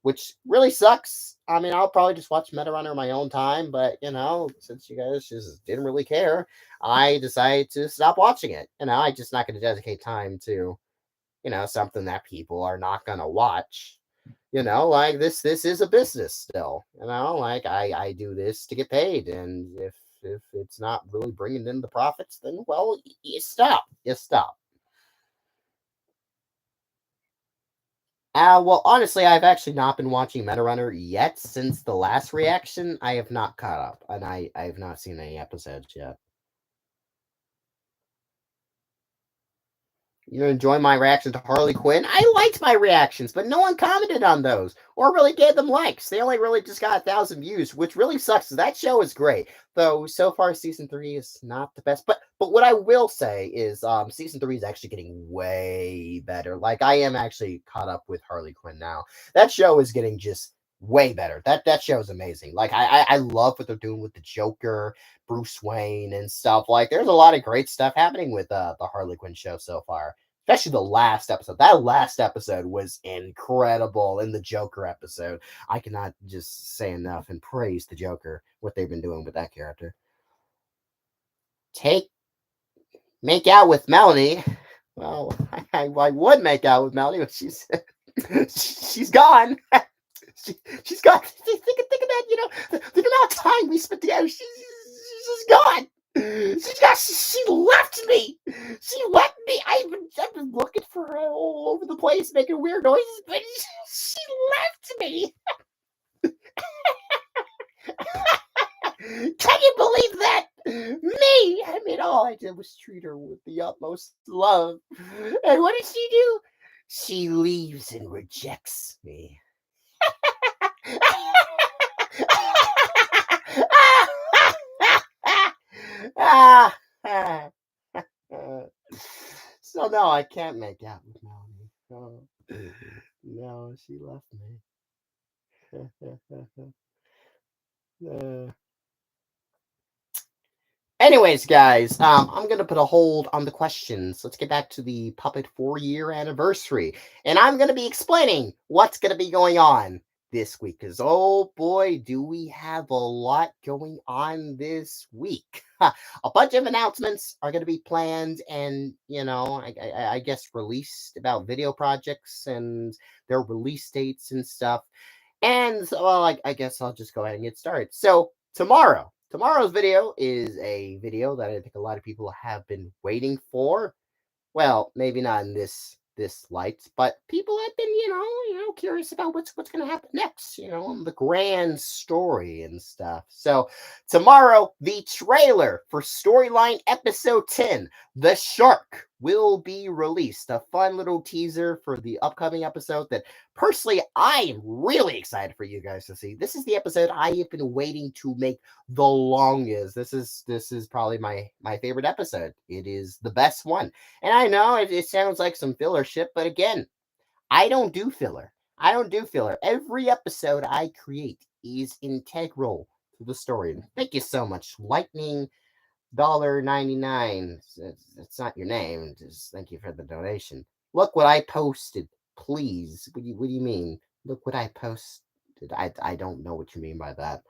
which really sucks. I mean, I'll probably just watch Meta Runner in my own time, but since you guys just didn't really care, I decided to stop watching it. I'm just not going to dedicate time to something that people are not going to watch. Like this is a business still. Like I do this to get paid, and if it's not really bringing in the profits, then well, you stop. You stop. Well, honestly, I've actually not been watching Meta Runner yet since the last reaction. I have not caught up, and I have not seen any episodes yet. You enjoy my reaction to Harley Quinn? I liked my reactions, but no one commented on those or really gave them likes. They only really just got 1,000 views, which really sucks. That show is great, though. So far, season 3 is not the best. But what I will say is, season 3 is actually getting way better. Like I am actually caught up with Harley Quinn now. That show is getting just way better. That show is amazing. Like I love what they're doing with the Joker, Bruce Wayne, and stuff. Like there's a lot of great stuff happening with the Harley Quinn show so far, especially the last episode. That last episode was incredible. In the Joker episode, I cannot just say enough and praise the Joker, what they've been doing with that character. Make out with Melanie. Well, I would make out with Melanie, but she's gone. She's gone. Think of that. The amount of time we spent together. She's gone. She left me. She left me. I've been looking for her all over the place, making weird noises, but she left me. Can you believe that? Me. I mean, all I did was treat her with the utmost love. And what did she do? She leaves and rejects me. Ah, so no, I can't make out with Melanie. No, she left me. Uh, Anyways, guys, I'm gonna put a hold on the questions. Let's get back to the Puppet 4-year anniversary, and I'm gonna be explaining what's gonna be going on this week. Because oh boy, do we have a lot going on this week! A bunch of announcements are gonna be planned, and I guess released about video projects and their release dates and stuff. And so, well, I guess I'll just go ahead and get started. So tomorrow's video is a video that I think a lot of people have been waiting for. Well, maybe not in this light, but people have been, curious about what's going to happen next. The grand story and stuff. So tomorrow, the trailer for Storyline Episode 10, The Shark, will be released. A fun little teaser for the upcoming episode that personally I am really excited for you guys to see. This is the episode I have been waiting to make the longest. This is probably my favorite episode. It is the best one. And I know it sounds like some filler shit, but again, I don't do filler. I don't do filler. Every episode I create is integral to the story. Thank you so much, Lightning $1.99. It's not your name. Just thank you for the donation. Look what I posted, please. What do you mean? Look what I posted. I don't know what you mean by that.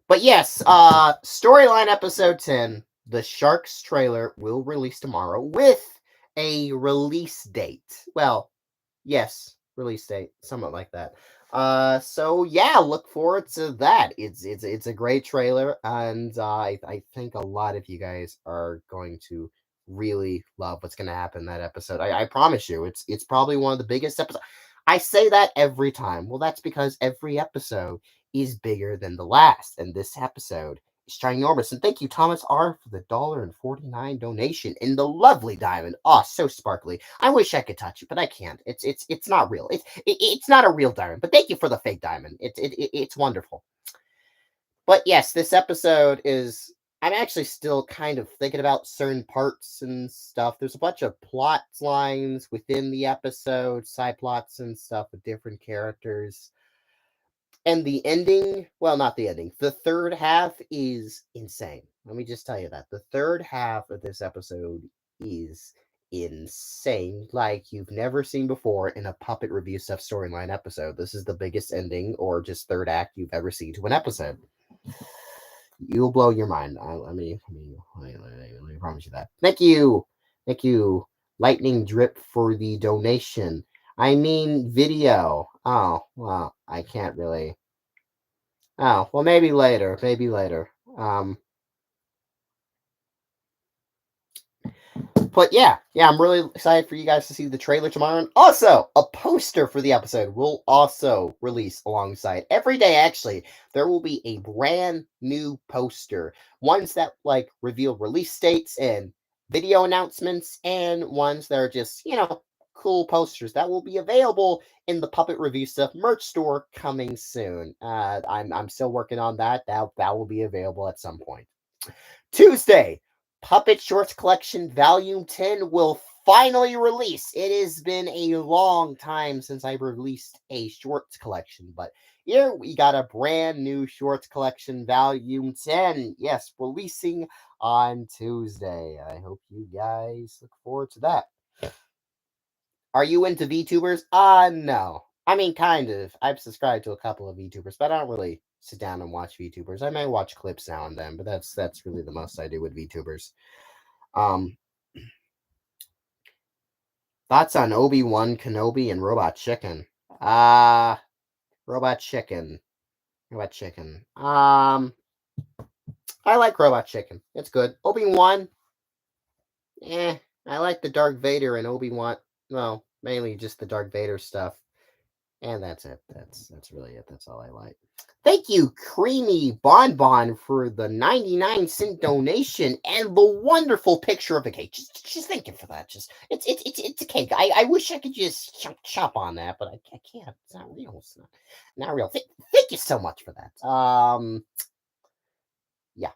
But yes, Storyline Episode 10, the Sharks trailer will release tomorrow with a release date. Well, yes, release date, somewhat like that. So yeah, look forward to that. It's a great trailer, and I think a lot of you guys are going to really love what's going to happen in that episode. I promise you, it's probably one of the biggest episodes. I say that every time. Well, that's because every episode is bigger than the last, and this episode is ginormous. And thank you, Thomas R, for the $1.49 donation in the lovely diamond. Oh, so sparkly. I wish I could touch it, but I can't. It's not real. It's not a real diamond. But thank you for the fake diamond. It's wonderful. But yes, this episode is. I'm actually still kind of thinking about certain parts and stuff. There's a bunch of plot lines within the episode, side plots and stuff with different characters. And the ending, well, not the ending. The third half is insane. Let me just tell you that. The third half of this episode is insane. Like you've never seen before in a puppet review stuff storyline episode. This is the biggest ending or just third act you've ever seen to an episode. You'll blow your mind. Let me promise you that. Thank you. Thank you. Lightning Drip for the donation. I mean video. Oh, well, I can't really. Oh, well, maybe later. Maybe later. But yeah, I'm really excited for you guys to see the trailer tomorrow. And also, a poster for the episode will also release alongside. Every day, actually, there will be a brand new poster. Ones that, like, reveal release dates and video announcements, and ones that are just, cool posters that will be available in the Puppet Review Stuff merch store coming soon. I'm still working on that. That will be available at some point. Tuesday, Puppet Shorts Collection Volume 10 will finally release. It has been a long time since I released a shorts collection, but here we got a brand new shorts collection Volume 10. Yes, releasing on Tuesday. I hope you guys look forward to that. Are you into VTubers? No. I mean, kind of. I've subscribed to a couple of VTubers, but I don't really sit down and watch VTubers. I may watch clips now and then, but that's really the most I do with VTubers. Um, Thoughts on Obi-Wan Kenobi and Robot Chicken? Robot Chicken. Robot Chicken. I like Robot Chicken. It's good. Obi-Wan, I like the Darth Vader and Obi-Wan. Well, mainly just the Darth Vader stuff. And that's it. That's really it. That's all I like. Thank you, Creamy Bonbon, for the 99-cent donation and the wonderful picture of the cake. Just thank you for that. Just it's a cake. I wish I could just chop on that, but I can't. It's not real. It's not real. Thank you so much for that. Yeah.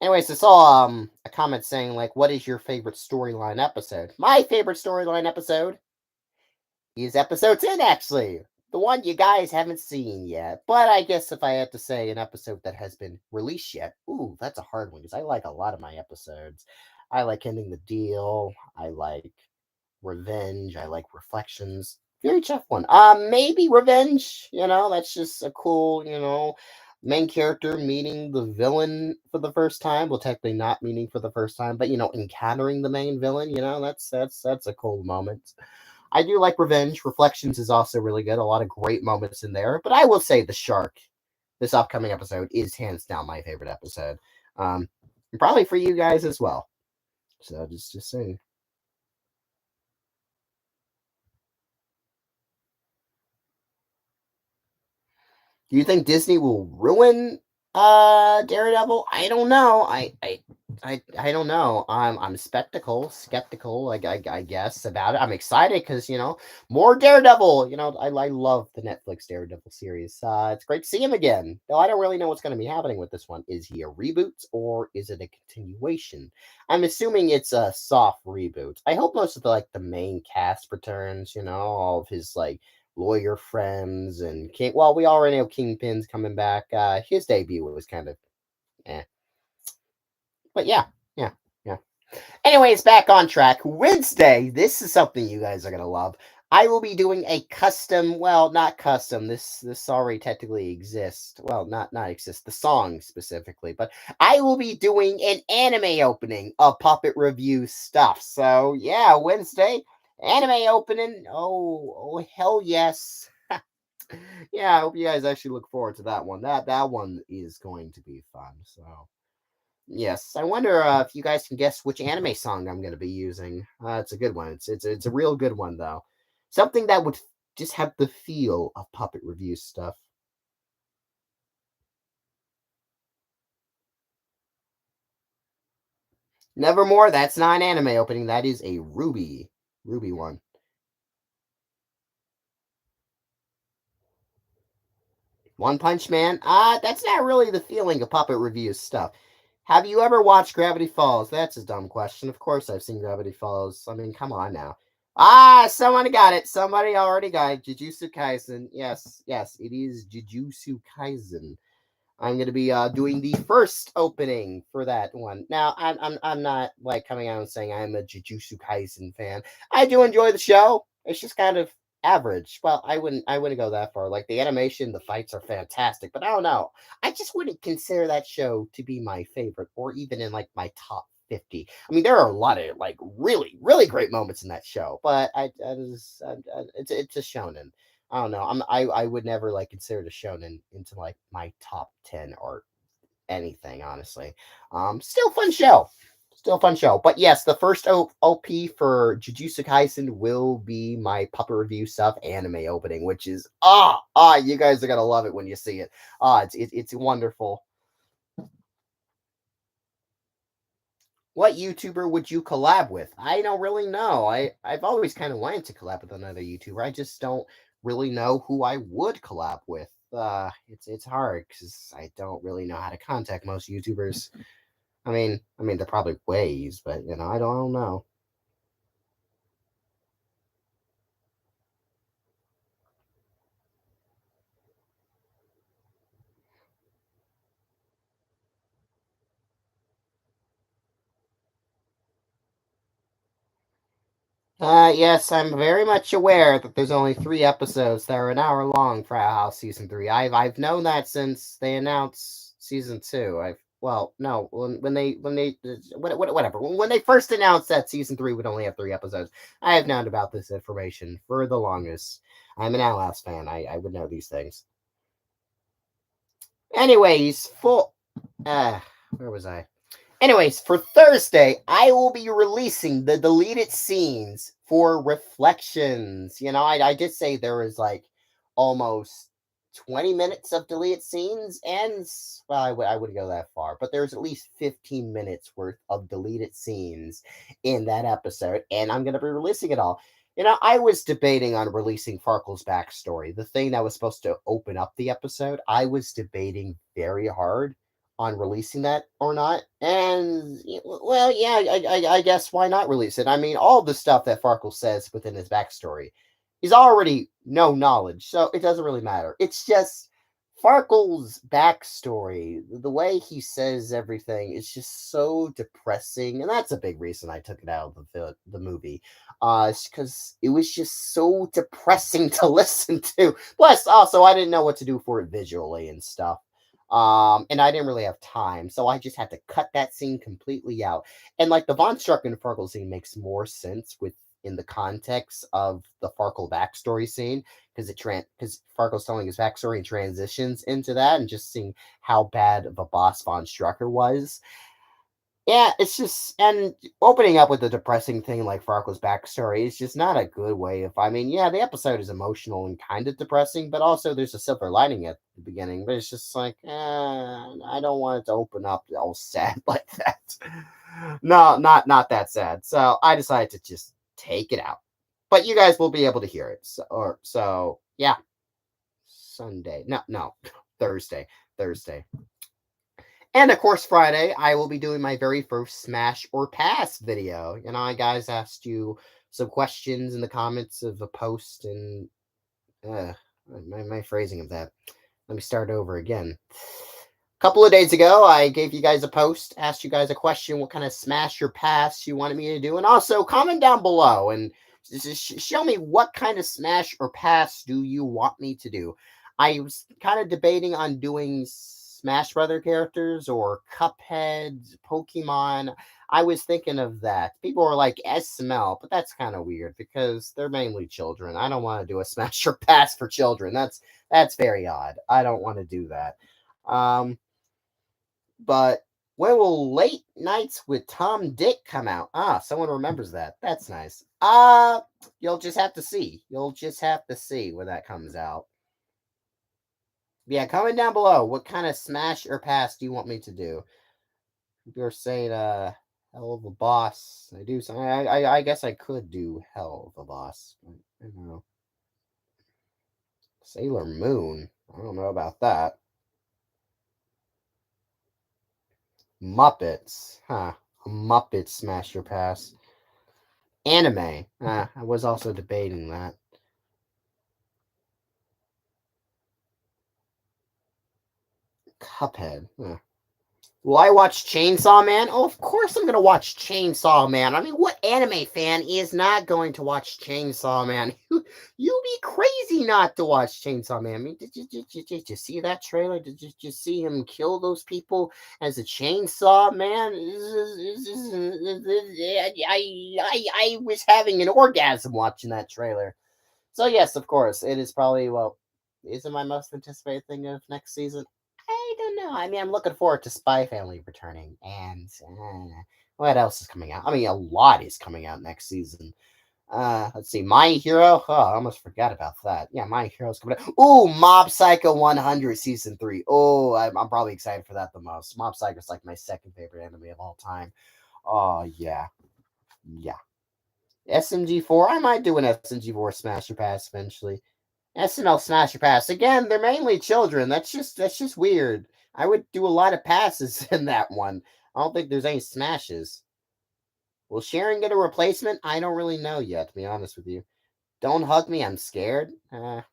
Anyways, I saw a comment saying like, "What is your favorite storyline episode?" My favorite storyline episode is episode 10, actually. The one you guys haven't seen yet. But I guess if I had to say an episode that has been released yet, ooh, that's a hard one because I like a lot of my episodes. I like Ending the Deal. I like Revenge. I like Reflections. Very tough one. Maybe Revenge. That's just a cool, main character meeting the villain for the first time. Well, technically not meeting for the first time, but encountering the main villain. That's a cool moment. I do like Revenge. Reflections is also really good. A lot of great moments in there. But I will say the shark, this upcoming episode, is hands down my favorite episode. And probably for you guys as well. So just saying. Do you think Disney will ruin Daredevil? I don't know. I don't know. I'm skeptical. I guess about it. I'm excited because more Daredevil. I love the Netflix Daredevil series. It's great to see him again. Though I don't really know what's going to be happening with this one. Is he a reboot or is it a continuation? I'm assuming it's a soft reboot. I hope most of the main cast returns. All of his lawyer friends and King. Well, we already know Kingpin's coming back. His debut was kind of but yeah. Anyways, back on track. Wednesday, this is something you guys are gonna love. I will be doing a custom, well, not custom. This already technically exists. Well, not exist. The song specifically, but I will be doing an anime opening of Puppet Review stuff. So yeah, Wednesday. Anime opening. Oh, hell yes. Yeah, I hope you guys actually look forward to that one. That one is going to be fun. So yes, I wonder if you guys can guess which anime song I'm going to be using. It's a good one. It's a real good one though. Something that would just have the feel of puppet review stuff. Nevermore. That's not an anime opening. That is a Ruby one. One Punch Man. That's not really the feeling of puppet review stuff. Have you ever watched Gravity Falls? That's a dumb question. Of course I've seen Gravity Falls. I mean, come on now. Someone got it. Somebody already got it. Jujutsu Kaisen. Yes, it is Jujutsu Kaisen. I'm gonna be doing the first opening for that one. Now, I'm not like coming out and saying I'm a Jujutsu Kaisen fan. I do enjoy the show. It's just kind of average. Well, I wouldn't go that far. Like the animation, the fights are fantastic, but I don't know. I just wouldn't consider that show to be my favorite, or even in like my top 50. I mean, there are a lot of like really great moments in that show, but it's a shonen. I don't know. I would never like consider the shonen into like my top 10 or anything, honestly. Still fun show. Still fun show. But yes, the first OP for Jujutsu Kaisen will be my puppet review stuff anime opening, which is you guys are gonna love it when you see it. It's wonderful. What YouTuber would you collab with? I don't really know. I've always kind of wanted to collab with another YouTuber. I just don't really know who I would collab with. It's hard because I don't really know how to contact most YouTubers. I mean, there are probably ways, but I don't know. Yes, I'm very much aware that there's only 3 episodes that are an hour long for Owl House season 3. I've known that since they announced season 2. No, whatever, when they first announced that season 3 would only have 3 episodes, I have known about this information for the longest. I'm an Owl House fan. I would know these things. Anyways, where was I? Anyways, for Thursday, I will be releasing the deleted scenes for Reflections. I did say there was like almost 20 minutes of deleted scenes, and well, I wouldn't go that far, but there's at least 15 minutes worth of deleted scenes in that episode, and I'm going to be releasing it all. I was debating on releasing Farkle's backstory, the thing that was supposed to open up the episode. I was debating very hard on releasing that or not. And well, yeah, I guess why not release it? I mean, all the stuff that Farkle says within his backstory is already no knowledge, so it doesn't really matter. It's just Farkle's backstory, the way he says everything is just so depressing, and that's a big reason I took it out of the movie. It's because it was just so depressing to listen to. Plus, also, I didn't know what to do for it visually and stuff. And I didn't really have time, so I just had to cut that scene completely out. And like the Von Struck and Farkle scene makes more sense with in the context of the Farkle backstory scene because because Farkle's telling his backstory and transitions into that, and just seeing how bad of a boss Von Strucker was. Yeah, it's just and opening up with a depressing thing like Farkle's backstory is just not a good way of. I mean, yeah, the episode is emotional and kind of depressing, but also there's a silver lining at the beginning. But it's just like, I don't want it to open up all sad like that. No, not that sad. So I decided to just take it out. But you guys will be able to hear it. So yeah, Sunday. No, Thursday. Thursday. And of course, Friday, I will be doing my very first Smash or Pass video. I guys asked you some questions in the comments of a post, and my phrasing of that. Let me start over again. A couple of days ago, I gave you guys a post, asked you guys a question, what kind of Smash or Pass you wanted me to do, and also comment down below and show me what kind of Smash or Pass do you want me to do. I was kind of debating on doing Smash Brother characters or Cuphead, Pokemon. I was thinking of that. People are like SML, but that's kind of weird because they're mainly children. I don't want to do a Smash or Pass for children. That's very odd. I don't want to do that. Um, but when will Late Nights with Tom Dick come out? Ah, someone remembers that. That's nice. You'll just have to see. You'll just have to see when that comes out. Yeah, comment down below. What kind of smash or pass do you want me to do? You're saying Hell of a Boss. I do. I guess I could do Hell of a Boss. I don't know. Sailor Moon. I don't know about that. Muppets. Huh. Muppet Smash or Pass. Anime. I was also debating that. Cuphead. Huh. Will I watch Chainsaw Man? Oh, of course I'm going to watch Chainsaw Man. I mean, what anime fan is not going to watch Chainsaw Man? You'd be crazy not to watch Chainsaw Man. I mean, did you see that trailer? Did you see him kill those people as a chainsaw man? I was having an orgasm watching that trailer. So, yes, of course, it is probably, well, is it my most anticipated thing of next season? I don't know. I mean, I'm looking forward to Spy Family returning, and what else is coming out? I mean, a lot is coming out next season. Let's see, My Hero. Oh, I almost forgot about that. Yeah, My Hero's coming out. Ooh, Mob Psycho 100 season 3. Oh, I'm probably excited for that the most. Mob Psycho's like my second favorite anime of all time. Oh yeah, yeah. SMG4. I might do an SMG4 Smasher Pass eventually. SML Smasher Pass. Again, they're mainly children. That's just weird. I would do a lot of passes in that one. I don't think there's any smashes. Will Sharon get a replacement? I don't really know yet, to be honest with you. Don't hug me, I'm scared. That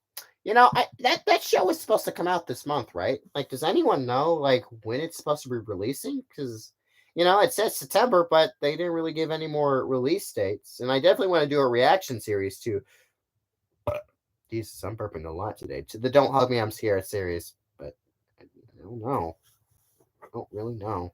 show is supposed to come out this month, right? Like, does anyone know like when it's supposed to be releasing? Because it says September, but they didn't really give any more release dates. And I definitely want to do a reaction series too. Jesus, I'm burping a lot today. To the Don't Hug Me, I'm Scared series, but I don't know. I don't really know.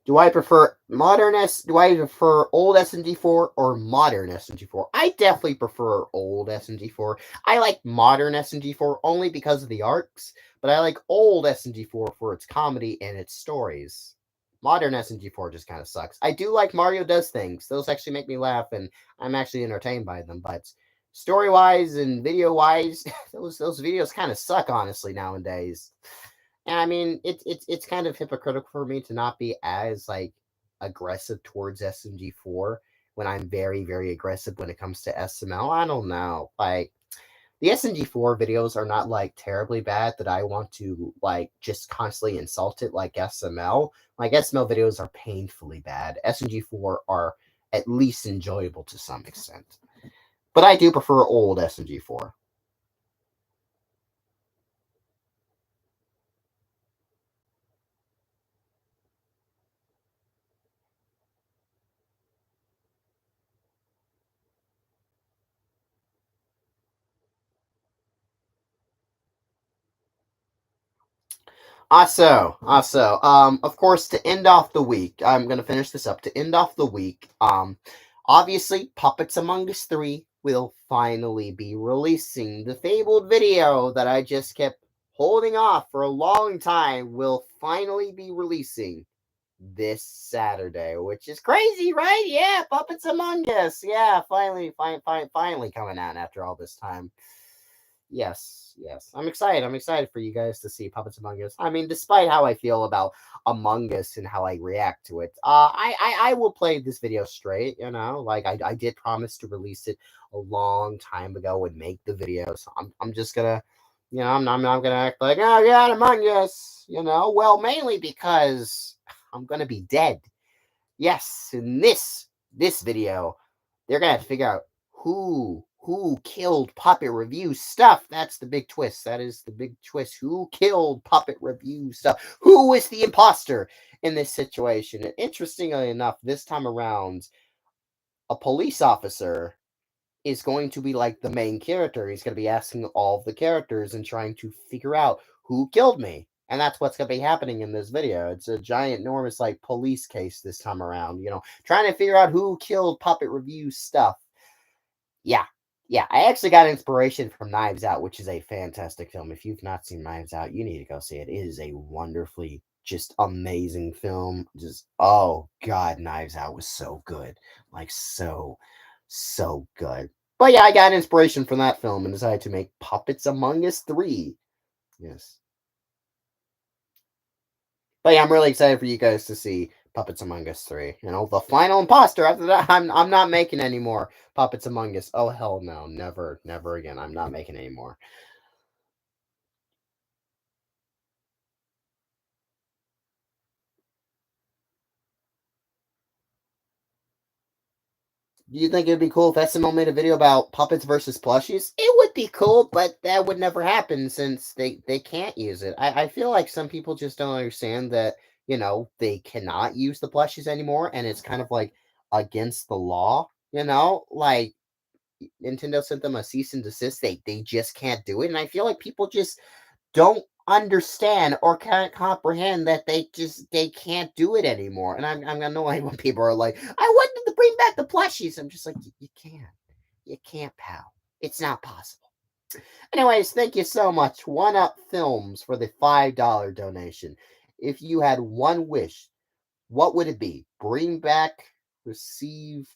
Do I prefer Do I prefer old SMG4 or modern SMG4? I definitely prefer old SMG4. I like modern SMG4 only because of the arcs, but I like old SMG4 for its comedy and its stories. Modern SMG4 just kind of sucks. I do like Mario Does Things. Those actually make me laugh, and I'm actually entertained by them, but story-wise and video-wise, those videos kind of suck, honestly, nowadays. And I mean, it's kind of hypocritical for me to not be as like aggressive towards SMG4 when I'm very, very aggressive when it comes to SML. I don't know. Like the SMG4 videos are not like terribly bad that I want to like just constantly insult it like SML. Like SML videos are painfully bad. SMG4 are at least enjoyable to some extent. But I do prefer old SMG4. Of course, to end off the week, I'm gonna finish this up. To end off the week, obviously, Puppets Among Us 3 will finally be releasing. The fabled video that I just kept holding off for a long time will finally be releasing this Saturday, which is crazy, right? Yeah, Puppets Among Us. Yeah, finally coming out after all this time. Yes. I'm excited. I'm excited for you guys to see Puppets Among Us. I mean, despite how I feel about Among Us and how I react to it, I will play this video straight. Like I did promise to release it a long time ago and make the video. So I'm just gonna, I'm not gonna act like, oh yeah, Among Us. Well, mainly because I'm gonna be dead. Yes, in this video, they're gonna have to figure out who killed Puppet Review Stuff. That's the big twist. That is the big twist. Who killed Puppet Review Stuff? Who is the imposter in this situation? And interestingly enough, this time around, a police officer is going to be like the main character. He's going to be asking all of the characters and trying to figure out who killed me. And that's what's going to be happening in this video. It's a giant, enormous, like, police case this time around, trying to figure out who killed Puppet Review stuff. Yeah. Yeah. I actually got inspiration from Knives Out, which is a fantastic film. If you've not seen Knives Out, you need to go see it. It is a wonderfully, just amazing film. Just, oh, God, Knives Out was so good. Like, so good. But yeah, I got inspiration from that film and decided to make Puppets Among Us 3. Yes. But yeah, I'm really excited for you guys to see Puppets Among Us 3. The final imposter. After that, I'm not making any more Puppets Among Us. Oh hell no. Never again. I'm not making any more. Do you think it'd be cool if SML made a video about puppets versus plushies? It would be cool, but that would never happen since they can't use it. I feel like some people just don't understand that, they cannot use the plushies anymore, and it's kind of like against the law, like Nintendo sent them a cease and desist. They just can't do it. And I feel like people just don't understand or can't comprehend that they can't do it anymore. And I'm annoyed when people are like, I wanted to bring back the plushies. I'm just like, you can't. You can't, pal. It's not possible. Anyways, thank you so much. One Up Films for the $5 donation. If you had one wish, what would it be? Receive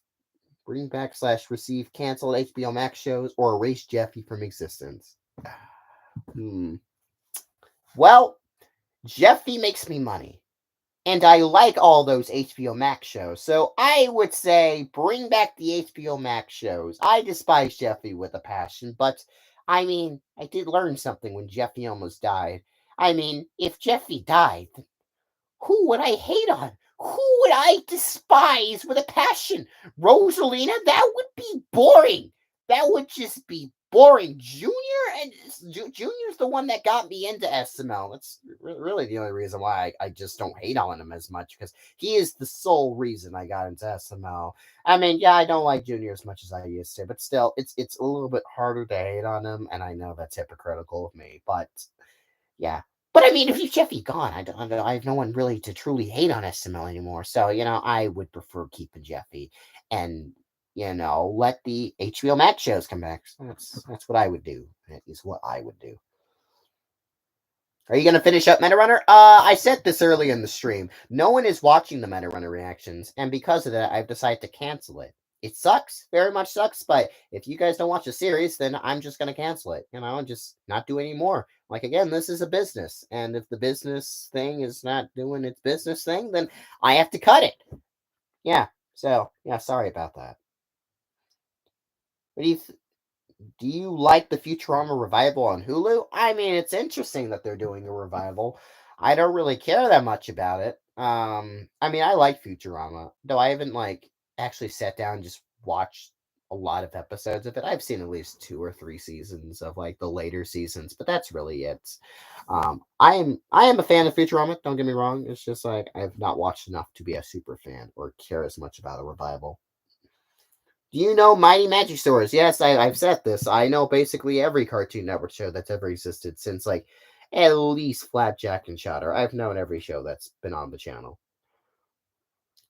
bring back slash receive canceled HBO Max shows, or erase Jeffy from existence? Well, Jeffy makes me money. And I like all those HBO Max shows. So I would say bring back the HBO Max shows. I despise Jeffy with a passion, but I mean, I did learn something when Jeffy almost died. I mean, if Jeffy died, who would I hate on? Who would I despise with a passion? Rosalina? That would be boring. That would just be boring. Junior? And Junior's the one that got me into SML. That's really the only reason why I just don't hate on him as much, because he is the sole reason I got into SML. I mean, yeah, I don't like Junior as much as I used to, but still, it's a little bit harder to hate on him, and I know that's hypocritical of me, but yeah. But I mean, if you Jeffy gone, I have no one really to truly hate on SML anymore. So, I would prefer keeping Jeffy and, let the HBO Max shows come back. So that's what I would do. That is what I would do. Are you going to finish up Metarunner? I said this early in the stream. No one is watching the Metarunner reactions, and because of that, I've decided to cancel it. It sucks, very much sucks, but if you guys don't watch the series, then I'm just going to cancel it, and just not do any more. Like, again, this is a business, and if the business thing is not doing its business thing, then I have to cut it. Yeah, so, yeah, sorry about that. What do you like the Futurama revival on Hulu? I mean, it's interesting that they're doing a revival. I don't really care that much about it. I mean, I like Futurama, though I haven't actually sat down and just watched a lot of episodes of it. I've seen at least 2 or 3 seasons of the later seasons, but that's really it. I am a fan of Futurama. Don't get me wrong. It's just I've not watched enough to be a super fan or care as much about a revival. Do you know Mighty Magic Stores? Yes, I've said this. I know basically every Cartoon Network show that's ever existed since at least Flapjack and Shatter. I've known every show that's been on the channel.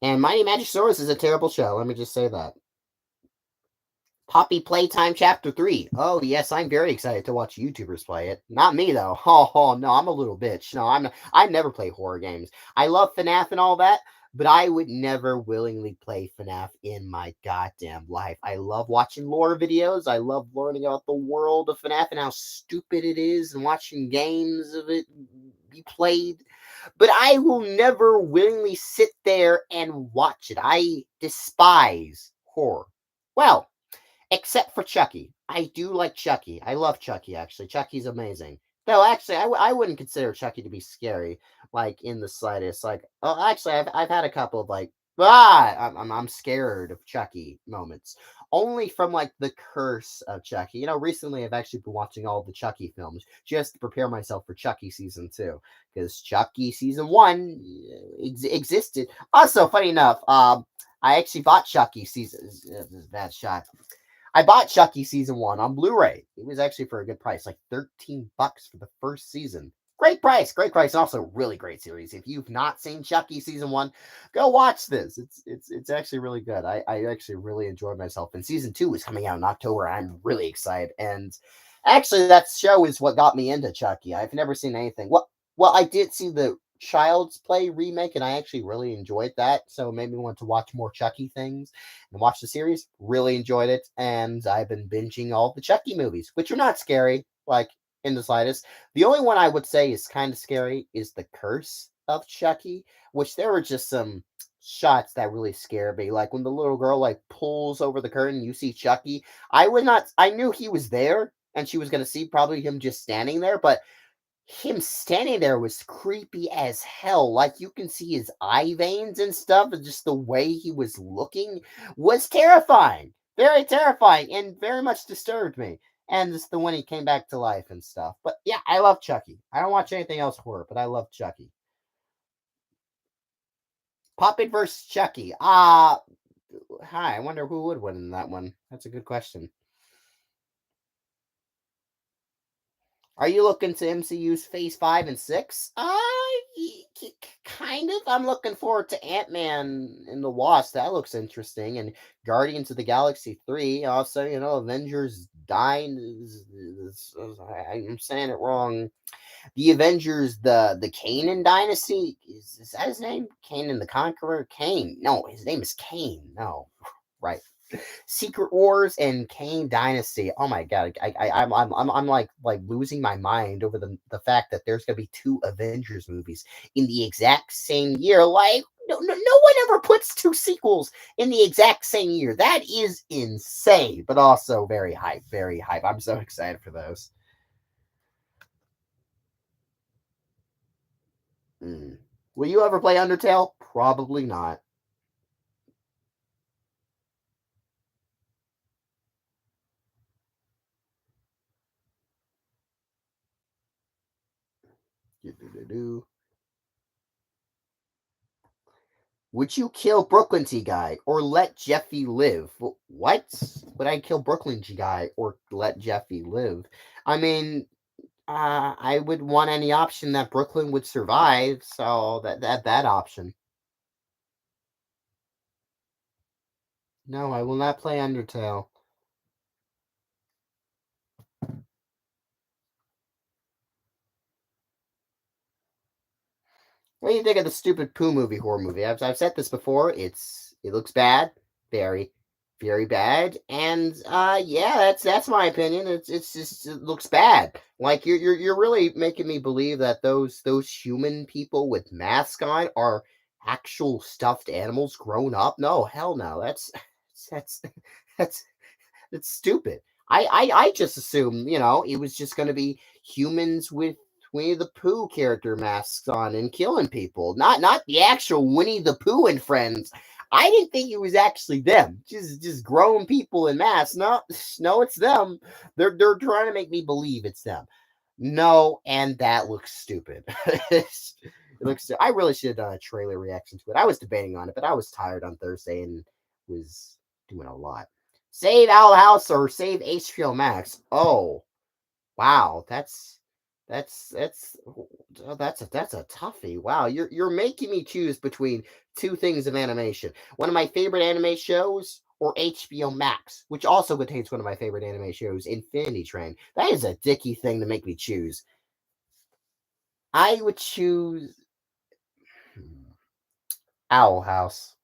And Mighty Magic Stores is a terrible show. Let me just say that. Poppy Playtime Chapter 3. Oh, yes, I'm very excited to watch YouTubers play it. Not me, though. Oh, no, I'm a little bitch. No, I never play horror games. I love FNAF and all that, but I would never willingly play FNAF in my goddamn life. I love watching lore videos. I love learning about the world of FNAF and how stupid it is and watching games of it be played. But I will never willingly sit there and watch it. I despise horror. Well, except for Chucky. I do like Chucky. I love Chucky, actually. Chucky's amazing. Though, actually, I wouldn't consider Chucky to be scary, in the slightest. Actually, I've had a couple of, I'm scared of Chucky moments. Only from like the curse of Chucky. Recently I've actually been watching all the Chucky films just to prepare myself for Chucky season 2 because Chucky season 1 existed. Also, funny enough, I actually bought Chucky season. This is a bad shot. I bought Chucky season 1 on Blu-ray. It was actually for a good price, like $13 for the first season. Great price, great price. Also, really great series. If you've not seen Chucky season 1, go watch this. It's actually really good. I actually really enjoyed myself. And season 2 is coming out in October. I'm really excited. And actually, that show is what got me into Chucky. I've never seen anything. Well, I did see the Child's Play remake, and I actually really enjoyed that. So it made me want to watch more Chucky things and watch the series. Really enjoyed it, and I've been binging all the Chucky movies, which are not scary, like in the slightest. The only one I would say is kind of scary is The Curse of Chucky, which there were just some shots that really scared me. Like when the little girl like pulls over the curtain, you see Chucky. I knew he was there, and she was gonna see probably him just standing there, but him standing there was creepy as hell. Like you can see his eye veins and stuff, and just the way he was looking was terrifying. Very terrifying and very much disturbed me. And just the when he came back to life and stuff. But yeah, I love Chucky. I don't watch anything else horror, but I love Chucky. Puppet versus Chucky. Hi. I wonder who would win in that one. That's a good question. Are you looking to MCU's Phase 5 and 6? Kind of. I'm looking forward to Ant-Man and the Wasp. That looks interesting. And Guardians of the Galaxy 3. Also, Avengers Dying. I'm saying it wrong. The Avengers, the Kanan Dynasty. Is that his name? Kanan the Conqueror? Kane. No, his name is Kane. No. Right. Secret Wars and Kane Dynasty. Oh my god, I'm like losing my mind over the fact that there's gonna be two Avengers movies in the exact same year. Like no one ever puts two sequels in the exact same year. That is insane, but also very hype, very hype. I'm so excited for those. Mm. Will you ever play Undertale? Probably not. Do-do-do-do. Would you kill Brooklyn T guy or let Jeffy live? What? Would I kill Brooklyn T guy or let Jeffy live? I mean, I would want any option that Brooklyn would survive. So that option. No, I will not play Undertale. What do you think of the stupid Pooh movie horror movie? I've said this before. It looks bad, very very bad, and yeah, that's my opinion. It's just it looks bad. Like you're really making me believe that those human people with masks on are actual stuffed animals grown up. No, hell no. That's that's it's stupid. I just assumed, it was just going to be humans with Winnie the Pooh character masks on and killing people, not the actual Winnie the Pooh and friends. I didn't think it was actually them, just grown people in masks. No, no, it's them. They're trying to make me believe it's them. No, and that looks stupid. It looks. I really should have done a trailer reaction to it. I was debating on it, but I was tired on Thursday and was doing a lot. Save Owl House or save HBO Max. Oh, wow, that's that's a toughie. Wow, you're making me choose between two things of animation. One of my favorite anime shows or HBO Max, which also contains one of my favorite anime shows, Infinity Train. That is a dicky thing to make me choose. I would choose Owl House.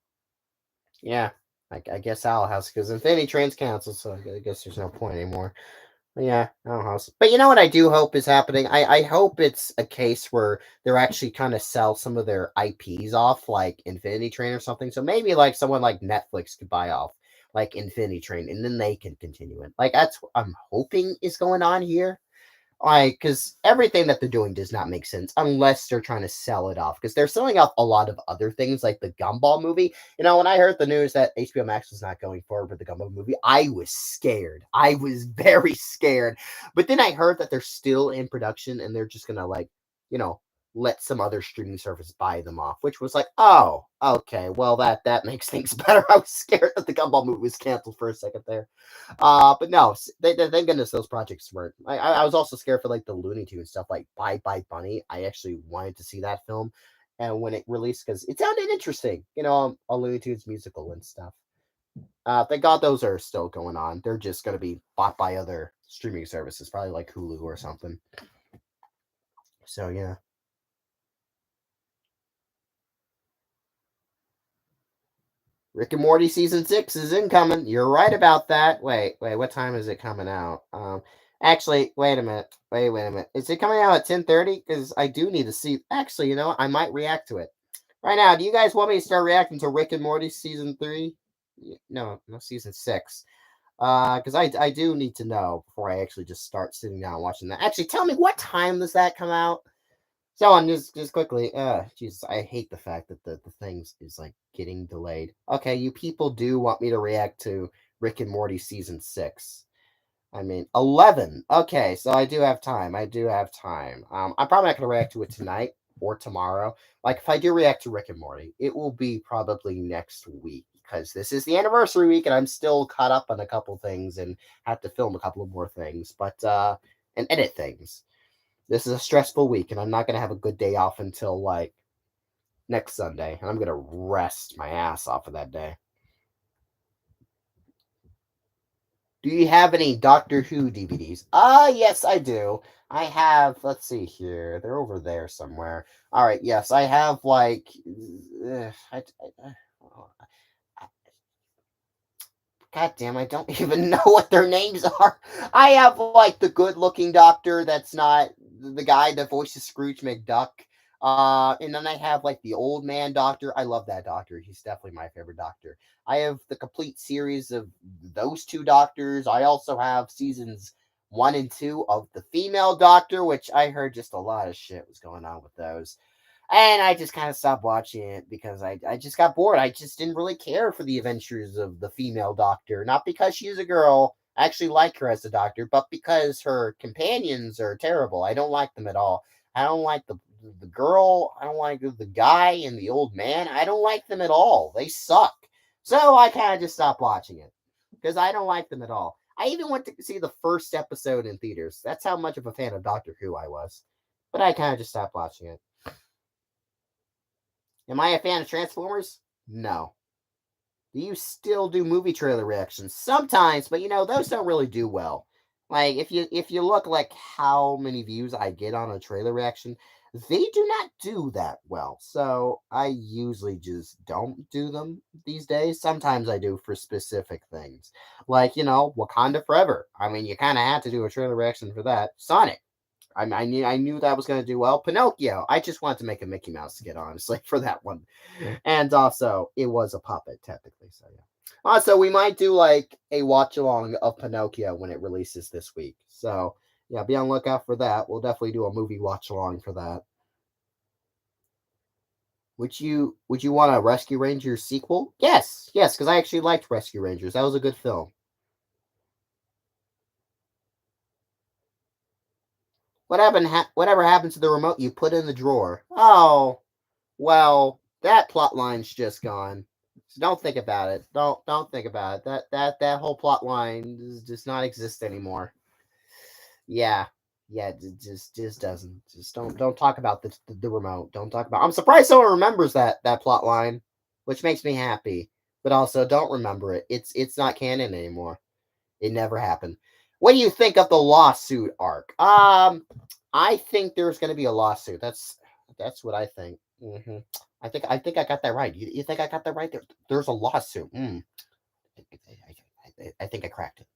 Yeah, I guess Owl House because Infinity Train's canceled, so I guess there's no point anymore. Yeah, Owl House. But you know what I do hope is happening? I hope it's a case where they're actually kind of sell some of their IPs off, like Infinity Train or something. So maybe like someone like Netflix could buy off like Infinity Train and then they can continue it. Like that's what I'm hoping is going on here. Like, because everything that they're doing does not make sense unless they're trying to sell it off. Because they're selling off a lot of other things, like the Gumball movie. When I heard the news that HBO Max was not going forward with the Gumball movie, I was scared. I was very scared. But then I heard that they're still in production and they're just gonna you know, let some other streaming service buy them off, which was like, oh, okay, well that makes things better. I was scared that the Gumball movie was canceled for a second there. But no, thank goodness those projects weren't. I was also scared for like the Looney Tunes stuff, like Bye Bye Bunny. I actually wanted to see that film, and when it released, because it sounded interesting, a Looney Tunes musical and stuff. Thank God those are still going on. They're just gonna be bought by other streaming services, probably like Hulu or something. So yeah. Rick and Morty season 6 is incoming. You're right about that. Wait, what time is it coming out? Actually, wait a minute. Wait a minute. Is it coming out at 10:30? Because I do need to see. Actually, I might react to it right now. Do you guys want me to start reacting to Rick and Morty season 3? No, season 6. Because I do need to know before I actually just start sitting down and watching that. Actually, tell me, what time does that come out? So on, just quickly, Jesus, I hate the fact that the things is like getting delayed. Okay, you people do want me to react to Rick and Morty season 6. I mean, 11. Okay, so I do have time. I do have time. I'm probably not gonna react to it tonight or tomorrow. Like, if I do react to Rick and Morty, it will be probably next week because this is the anniversary week, and I'm still caught up on a couple things and have to film a couple of more things, but and edit things. This is a stressful week, and I'm not gonna have a good day off until like next Sunday, and I'm gonna rest my ass off of that day. Do you have any Doctor Who DVDs? Yes, I do. I have. Let's see here. They're over there somewhere. All right. Yes, I have. Like, God damn, I don't even know what their names are. I have like the good-looking doctor that's not the guy that voices Scrooge McDuck. And then I have like the old man doctor. I love that doctor. He's definitely my favorite doctor. I have the complete series of those two doctors. I also have seasons 1 and 2 of the female doctor, which I heard just a lot of shit was going on with those. And I just kind of stopped watching it because I just got bored. I just didn't really care for the adventures of the female doctor. Not because she's a girl. I actually like her as a doctor, but because her companions are terrible. I don't like them at all. I don't like the girl. I don't like the guy and the old man. I don't like them at all. They suck. So I kind of just stopped watching it because I don't like them at all. I even went to see the first episode in theaters. That's how much of a fan of Doctor Who I was. But I kind of just stopped watching it. Am I a fan of Transformers? No. Do you still do movie trailer reactions? Sometimes, but those don't really do well. Like if you look like how many views I get on a trailer reaction, they do not do that well. So I usually just don't do them these days. Sometimes I do for specific things. Like, Wakanda Forever. I mean, you kind of had to do a trailer reaction for that. Sonic. I knew that was going to do well. Pinocchio, I just wanted to make a Mickey Mouse skit, honestly, for that one. And also, it was a puppet, technically. So, yeah. Also, we might do like a watch along of Pinocchio when it releases this week. So, yeah, be on the lookout for that. We'll definitely do a movie watch along for that. Would you want a Rescue Rangers sequel? Yes, because I actually liked Rescue Rangers. That was a good film. Whatever happened to the remote you put in the drawer? Oh, well, that plot line's just gone. So don't think about it. Don't think about it. That whole plot line does not exist anymore. Yeah. Yeah, just doesn't. Just don't talk about the remote. Don't talk about. I'm surprised someone remembers that plot line, which makes me happy. But also don't remember it. It's not canon anymore. It never happened. What do you think of the lawsuit arc? I think there's going to be a lawsuit. That's what I think. I think I got that right. You think I got that right? There's a lawsuit. I think I cracked it.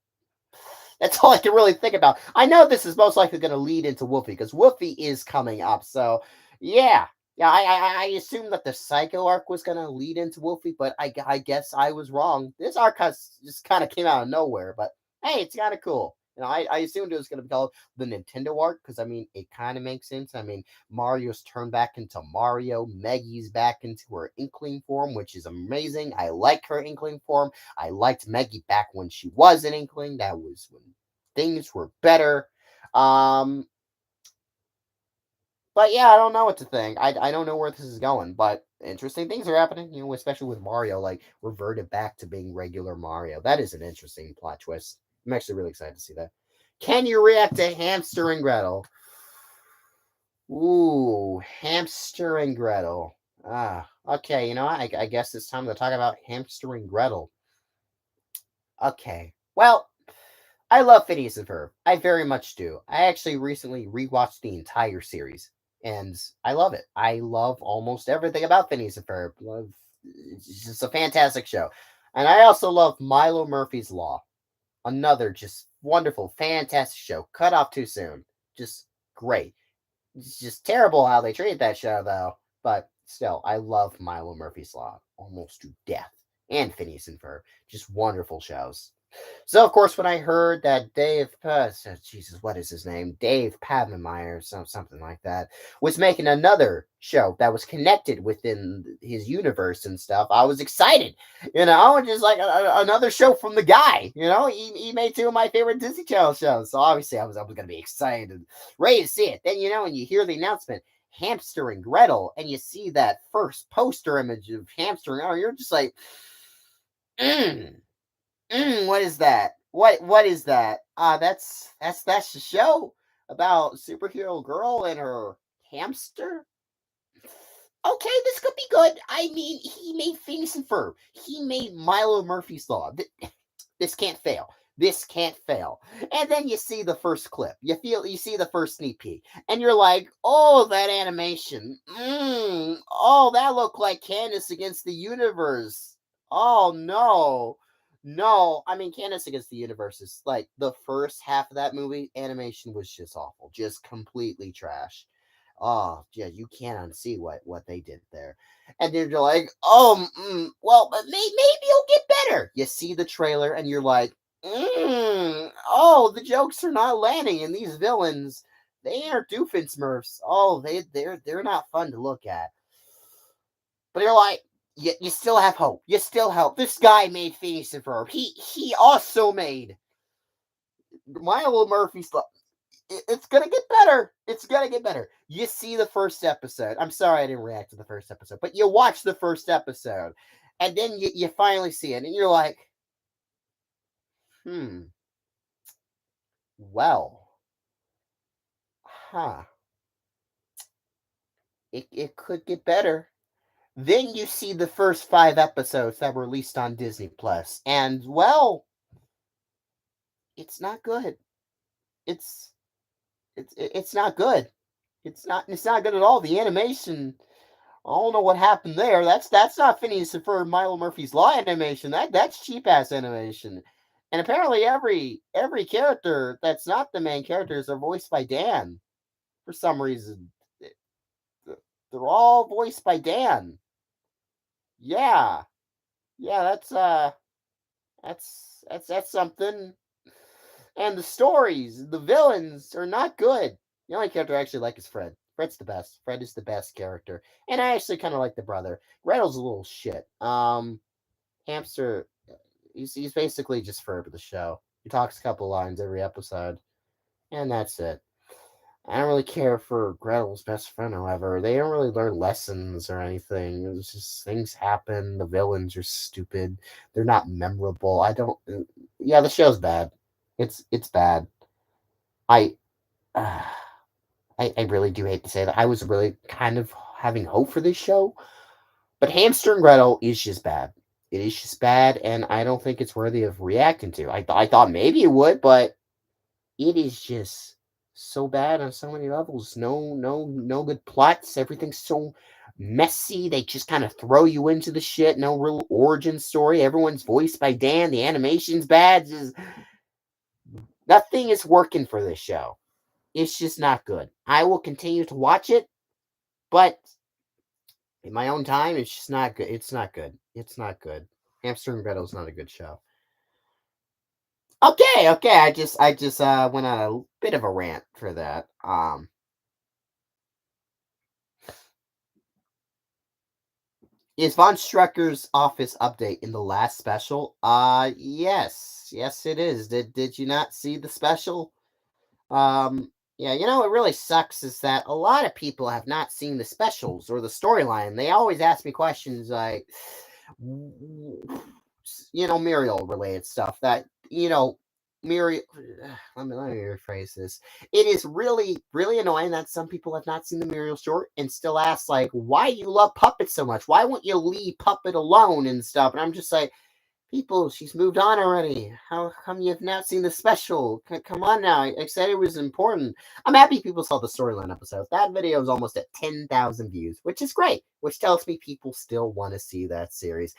That's all I can really think about. I know this is most likely going to lead into Wolfie because Wolfie is coming up. So yeah. I assumed that the Psycho arc was going to lead into Wolfie, but I guess I was wrong. This arc just kind of came out of nowhere. But hey, it's kind of cool. I assumed it was going to be called the Nintendo arc because I mean it kind of makes sense. I mean Mario's turned back into Mario, Maggie's back into her Inkling form, which is amazing. I like her Inkling form. I liked Maggie back when she was an Inkling. That was when things were better. Um, but yeah, I don't know what to think. I don't know where this is going, but interesting things are happening, especially with Mario, like reverted back to being regular Mario. That is an interesting plot twist. I'm actually really excited to see that. Can you react to Hamster and Gretel? Ooh, Hamster and Gretel. Okay, I guess it's time to talk about Hamster and Gretel. Okay, well, I love Phineas and Ferb. I very much do. I actually recently rewatched the entire series, and I love it. I love almost everything about Phineas and Ferb. It's just a fantastic show. And I also love Milo Murphy's Law. Another just wonderful, fantastic show. Cut off too soon. Just great. It's just terrible how they treated that show, though. But still, I love Milo Murphy's Law almost to death. And Phineas and Ferb. Just wonderful shows. So, of course, when I heard that Jesus, what is his name? Dave Pavenmeyer, something like that, was making another show that was connected within his universe and stuff, I was excited, just like another show from the guy, he made two of my favorite Disney Channel shows. So, obviously, I was going to be excited, ready to see it. Then, when you hear the announcement, Hamster and Gretel, and you see that first poster image of Hamster and Gretel, you're just like, what is that? What is that? That's the show about superhero girl and her hamster. Okay, this could be good. I mean, he made Phineas and Ferb. He made Milo Murphy's Law. This can't fail. This can't fail. And then you see the first clip. You see the first sneak peek, and you're like, oh, that animation. Oh, that looked like Candace against the universe. Oh no. No, I mean Candace Against the Universe is like the first half of that movie. Animation was just awful, just completely trash. Oh yeah, you can't unsee what they did there. And then you're like, oh, well, but maybe it'll get better. You see the trailer and you're like, oh, the jokes are not landing, and these villains, they are Doofenshmirtz. Oh, they're not fun to look at. But you're like, you still have hope. You still hope. This guy made Phineas and Ferb. He also made Milo Murphy's stuff. It's gonna get better. It's gonna get better. You see the first episode. I'm sorry I didn't react to the first episode, but you watch the first episode, and then you finally see it, and you're like, well, huh. It could get better. Then you see the first 5 episodes that were released on Disney Plus, and well, it's not good. It's it's not good. It's not good at all. The animation, I don't know what happened there. That's not Phineas and Ferb Milo Murphy's Law animation. That's cheap ass animation. And apparently every character that's not the main characters are voiced by Dan for some reason. They're all voiced by Dan. Yeah. Yeah, that's something. And the stories, the villains are not good. The only character I actually like is Fred. Fred's the best. Fred is the best character. And I actually kind of like the brother. Gretel's a little shit. Hamster, he's basically just Ferb of the show. He talks a couple lines every episode. And that's it. I don't really care for Gretel's best friend, however. They don't really learn lessons or anything. It's just things happen. The villains are stupid. They're not memorable. I don't. Yeah, the show's bad. It's bad. I, uh, I really do hate to say that. I was really kind of having hope for this show, but Hamster and Gretel is just bad. It is just bad, and I don't think it's worthy of reacting to. I thought maybe it would, but it is just so bad on so many levels. No good plots. Everything's so messy. They just kind of throw you into the shit. No real origin story. Everyone's voiced by Dan. The animation's bad. Just, nothing is working for this show. It's just not good. I will continue to watch it, but in my own time, it's just not good. It's not good. It's not good. Hamster and Gretel's not a good show. Okay. I just went on a bit of a rant for that. Is Von Strucker's office update in the last special? Yes, it is. Did you not see the special? Yeah, what really sucks is that a lot of people have not seen the specials or the storyline. They always ask me questions like, Muriel related stuff that, Muriel, let me rephrase this. It is really, really annoying that some people have not seen the Muriel short and still ask, like, why do you love Puppet so much? Why won't you leave Puppet alone and stuff? And I'm just like, people, she's moved on already. How come you've not seen the special? Come on now. I said it was important. I'm happy people saw the storyline episode. That video is almost at 10,000 views, which is great, which tells me people still want to see that series.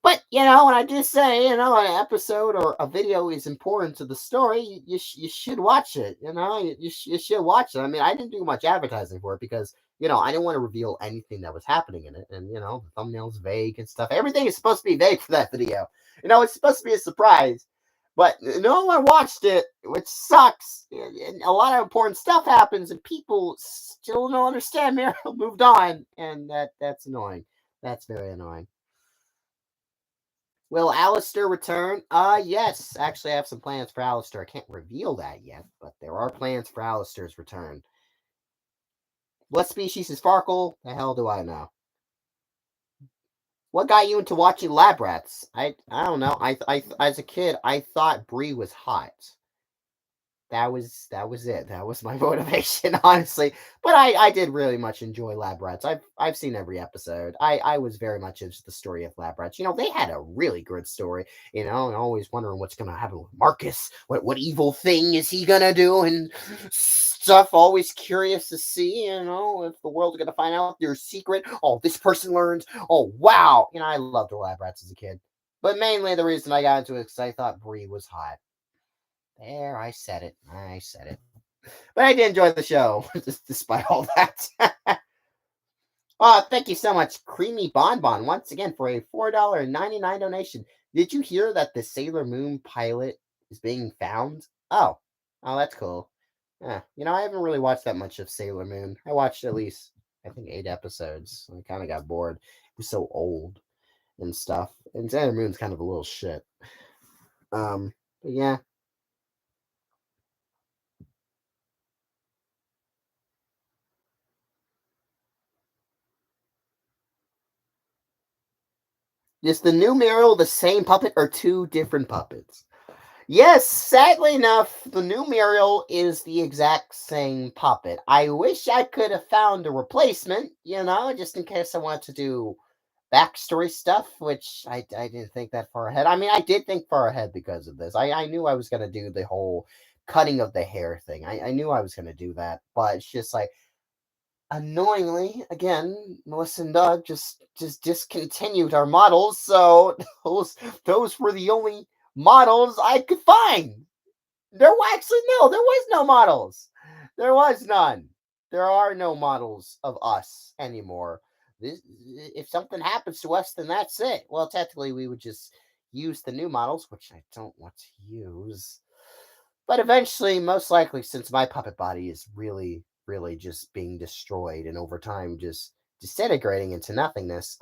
But, when I just say, an episode or a video is important to the story, you should watch it. You should watch it. I mean, I didn't do much advertising for it because, I didn't want to reveal anything that was happening in it. And, the thumbnail's vague and stuff. Everything is supposed to be vague for that video. It's supposed to be a surprise. But no one watched it, which sucks. And a lot of important stuff happens, and people still don't understand. Meryl moved on, and that's annoying. That's very annoying. Will Alistair return? Yes. Actually, I have some plans for Alistair. I can't reveal that yet, but there are plans for Alistair's return. What species is Farkle? The hell do I know? What got you into watching Lab Rats? I don't know. I as a kid, I thought Bree was hot. That was it. That was my motivation, honestly. But I did really much enjoy Lab Rats. I've seen every episode. I was very much into the story of Lab Rats. They had a really good story. And always wondering what's gonna happen with Marcus. What evil thing is he gonna do and stuff. Always curious to see. If the world's gonna find out their secret. Oh, this person learns. Oh wow. I loved the Lab Rats as a kid. But mainly the reason I got into it is because I thought Bree was hot. There, I said it. I said it. But I did enjoy the show, despite all that. Thank you so much, Creamy Bonbon, once again for a $4.99 donation. Did you hear that the Sailor Moon pilot is being found? Oh, that's cool. Yeah, I haven't really watched that much of Sailor Moon. I watched at least, I think, 8 episodes. I kind of got bored. It was so old and stuff. And Sailor Moon's kind of a little shit. But yeah. Is the new Muriel the same puppet or two different puppets? Yes, sadly enough, the new Muriel is the exact same puppet. I wish I could have found a replacement, just in case I wanted to do backstory stuff, which I didn't think that far ahead. I mean, I did think far ahead because of this. I knew I was going to do the whole cutting of the hair thing. I knew I was going to do that, but it's just like, annoyingly, again, Melissa and Doug just discontinued our models, so those were the only models I could find. There was actually no, there was no models. There was none. There are no models of us anymore. If something happens to us, then that's it. Well, technically, we would just use the new models, which I don't want to use. But eventually, most likely, since my puppet body is really, really just being destroyed and over time just disintegrating into nothingness,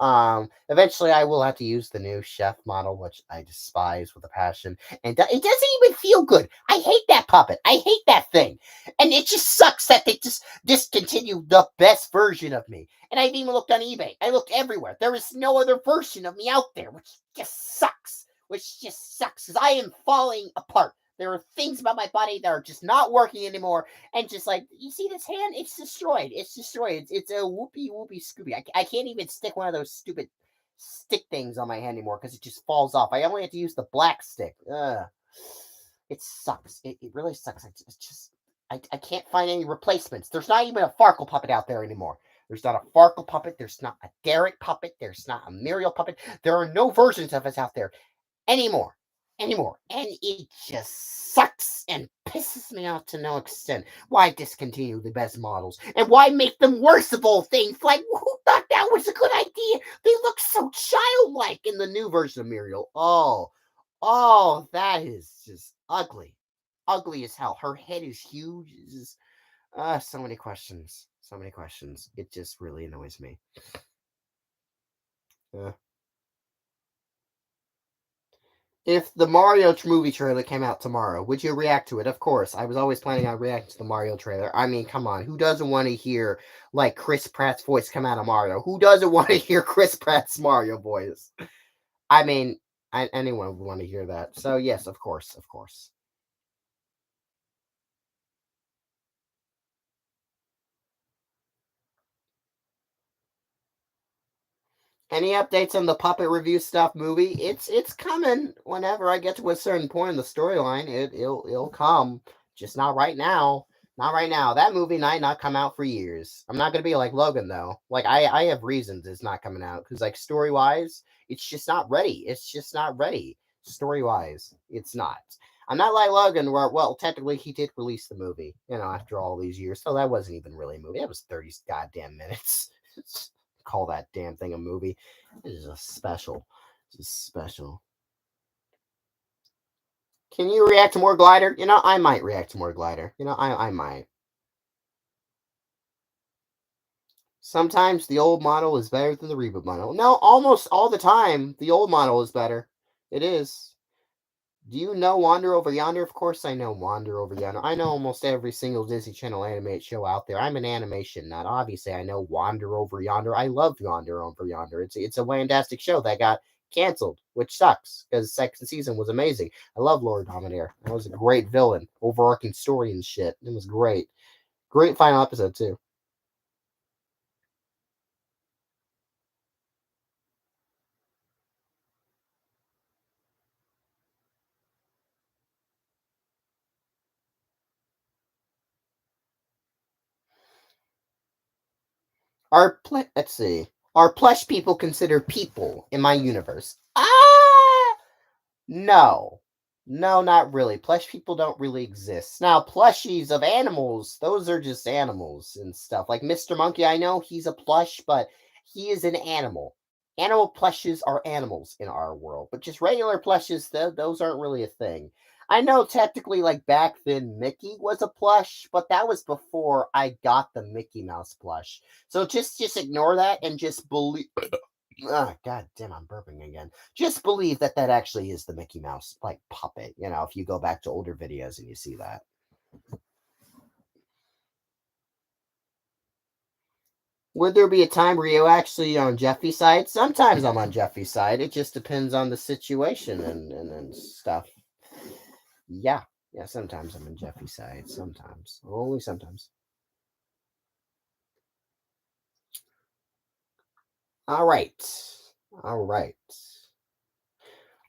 eventually I will have to use the new chef model, which I despise with a passion. And it doesn't even feel good. I hate that puppet. I hate that thing. And it just sucks that they just discontinued the best version of me. And I've even looked on eBay. I looked everywhere. There is no other version of me out there, which just sucks. Which just sucks because I am falling apart. There are things about my body that are just not working anymore. And just like, you see this hand? It's destroyed. It's destroyed. It's a whoopee Scooby. I can't even stick one of those stupid stick things on my hand anymore because it just falls off. I only have to use the black stick. Ugh. It sucks. It really sucks. I can't find any replacements. There's not even a Farkle puppet out there anymore. There's not a Farkle puppet. There's not a Derek puppet. There's not a Muriel puppet. There are no versions of us out there anymore. And it just sucks and pisses me off to no extent. Why discontinue the best models? And why make them worse of all things? Like, who thought that was a good idea? They look so childlike in the new version of Muriel. Oh, that is just ugly. Ugly as hell. Her head is huge. It's just, so many questions. So many questions. It just really annoys me. Uh, if the Mario movie trailer came out tomorrow, would you react to it? Of course. I was always planning on reacting to the Mario trailer. I mean, come on. Who doesn't want to hear, like, Chris Pratt's voice come out of Mario? Who doesn't want to hear Chris Pratt's Mario voice? I mean, anyone would want to hear that. So, yes, of course. Of course. Any updates on the puppet review stuff movie? It's coming whenever I get to a certain point in the storyline. It'll come, just not right now. Not right now. That movie might not come out for years. I'm not gonna be like Logan though. Like I have reasons it's not coming out because like story wise, it's just not ready. It's just not ready. Story wise, it's not. I'm not like Logan where well technically he did release the movie, after all these years. So that wasn't even really a movie. That was 30 goddamn minutes. Call that damn thing a movie. It is a special. It's special. Can you react to more Glider? I might react to more Glider. I might. Sometimes the old model is better than the reboot model. No, almost all the time, the old model is better. It is. Do you know Wander Over Yonder? Of course I know Wander Over Yonder. I know almost every single Disney Channel animated show out there. I'm an animation nut. Obviously, I know Wander Over Yonder. I love Wander Over Yonder. It's a fantastic show that got canceled, which sucks because second season was amazing. I love Lord Dominator. That was a great villain, overarching story and shit. It was great. Great final episode too. Let's see. Are plush people considered people in my universe? No. No, not really. Plush people don't really exist. Now, plushies of animals, those are just animals and stuff. Like Mr. Monkey, I know he's a plush, but he is an animal. Animal plushes are animals in our world, but just regular plushes, those aren't really a thing. I know technically, like back then, Mickey was a plush, but that was before I got the Mickey Mouse plush. So just ignore that and just believe. God damn, I'm burping again. Just believe that that actually is the Mickey Mouse like puppet. If you go back to older videos and you see that. Would there be a time where you actually on Jeffy's side? Sometimes I'm on Jeffy's side. It just depends on the situation and stuff. Yeah, yeah. Sometimes I'm on Jeffy's side. Sometimes, only sometimes. All right, all right.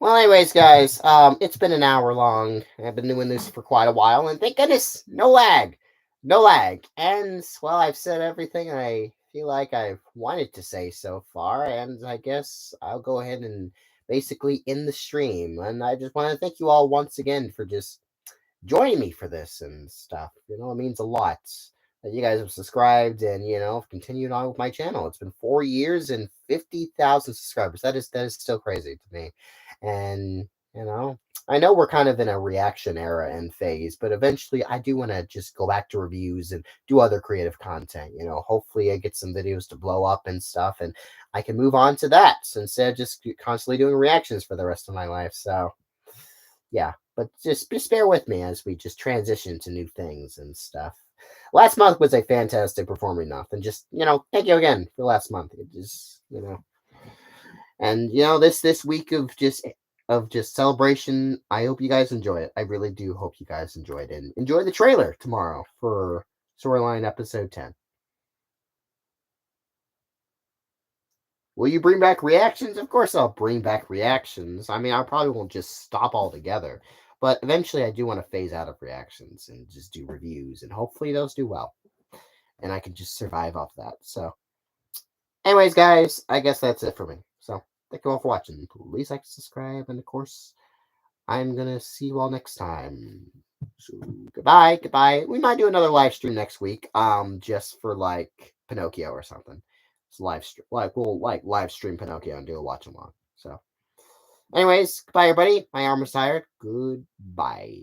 Well, anyways, guys, it's been an hour long. I've been doing this for quite a while, and thank goodness, no lag, no lag. And well, I've said everything I feel like I've wanted to say so far, and I guess I'll go ahead and basically end the stream. And I just want to thank you all once again for just joining me for this and stuff. It means a lot that you guys have subscribed and continued on with my channel. It's been 4 years and 50,000 subscribers. That is still crazy to me, and I know we're kind of in a reaction era and phase, but eventually I do want to just go back to reviews and do other creative content. Hopefully I get some videos to blow up and stuff, and I can move on to that instead of just constantly doing reactions for the rest of my life. So yeah, but just bear with me as we just transition to new things and stuff. Last month was a fantastic performing month, and just thank you again for last month. It just and this week of just celebration. I hope you guys enjoy it. I really do hope you guys enjoyed it. And enjoy the trailer tomorrow for Storyline Episode 10. Will you bring back reactions? Of course, I'll bring back reactions. I mean, I probably won't just stop altogether, but eventually, I do want to phase out of reactions and just do reviews, and hopefully, those do well, and I can just survive off that. So, anyways, guys, I guess that's it for me. So, thank you all for watching. Please like, subscribe, and of course, I'm gonna see you all next time. So, goodbye, goodbye. We might do another live stream next week, just for like Pinocchio or something. It's live stream, like we'll like live stream Pinocchio and do a watch along. So Anyways, goodbye, everybody. My arm is tired. Goodbye.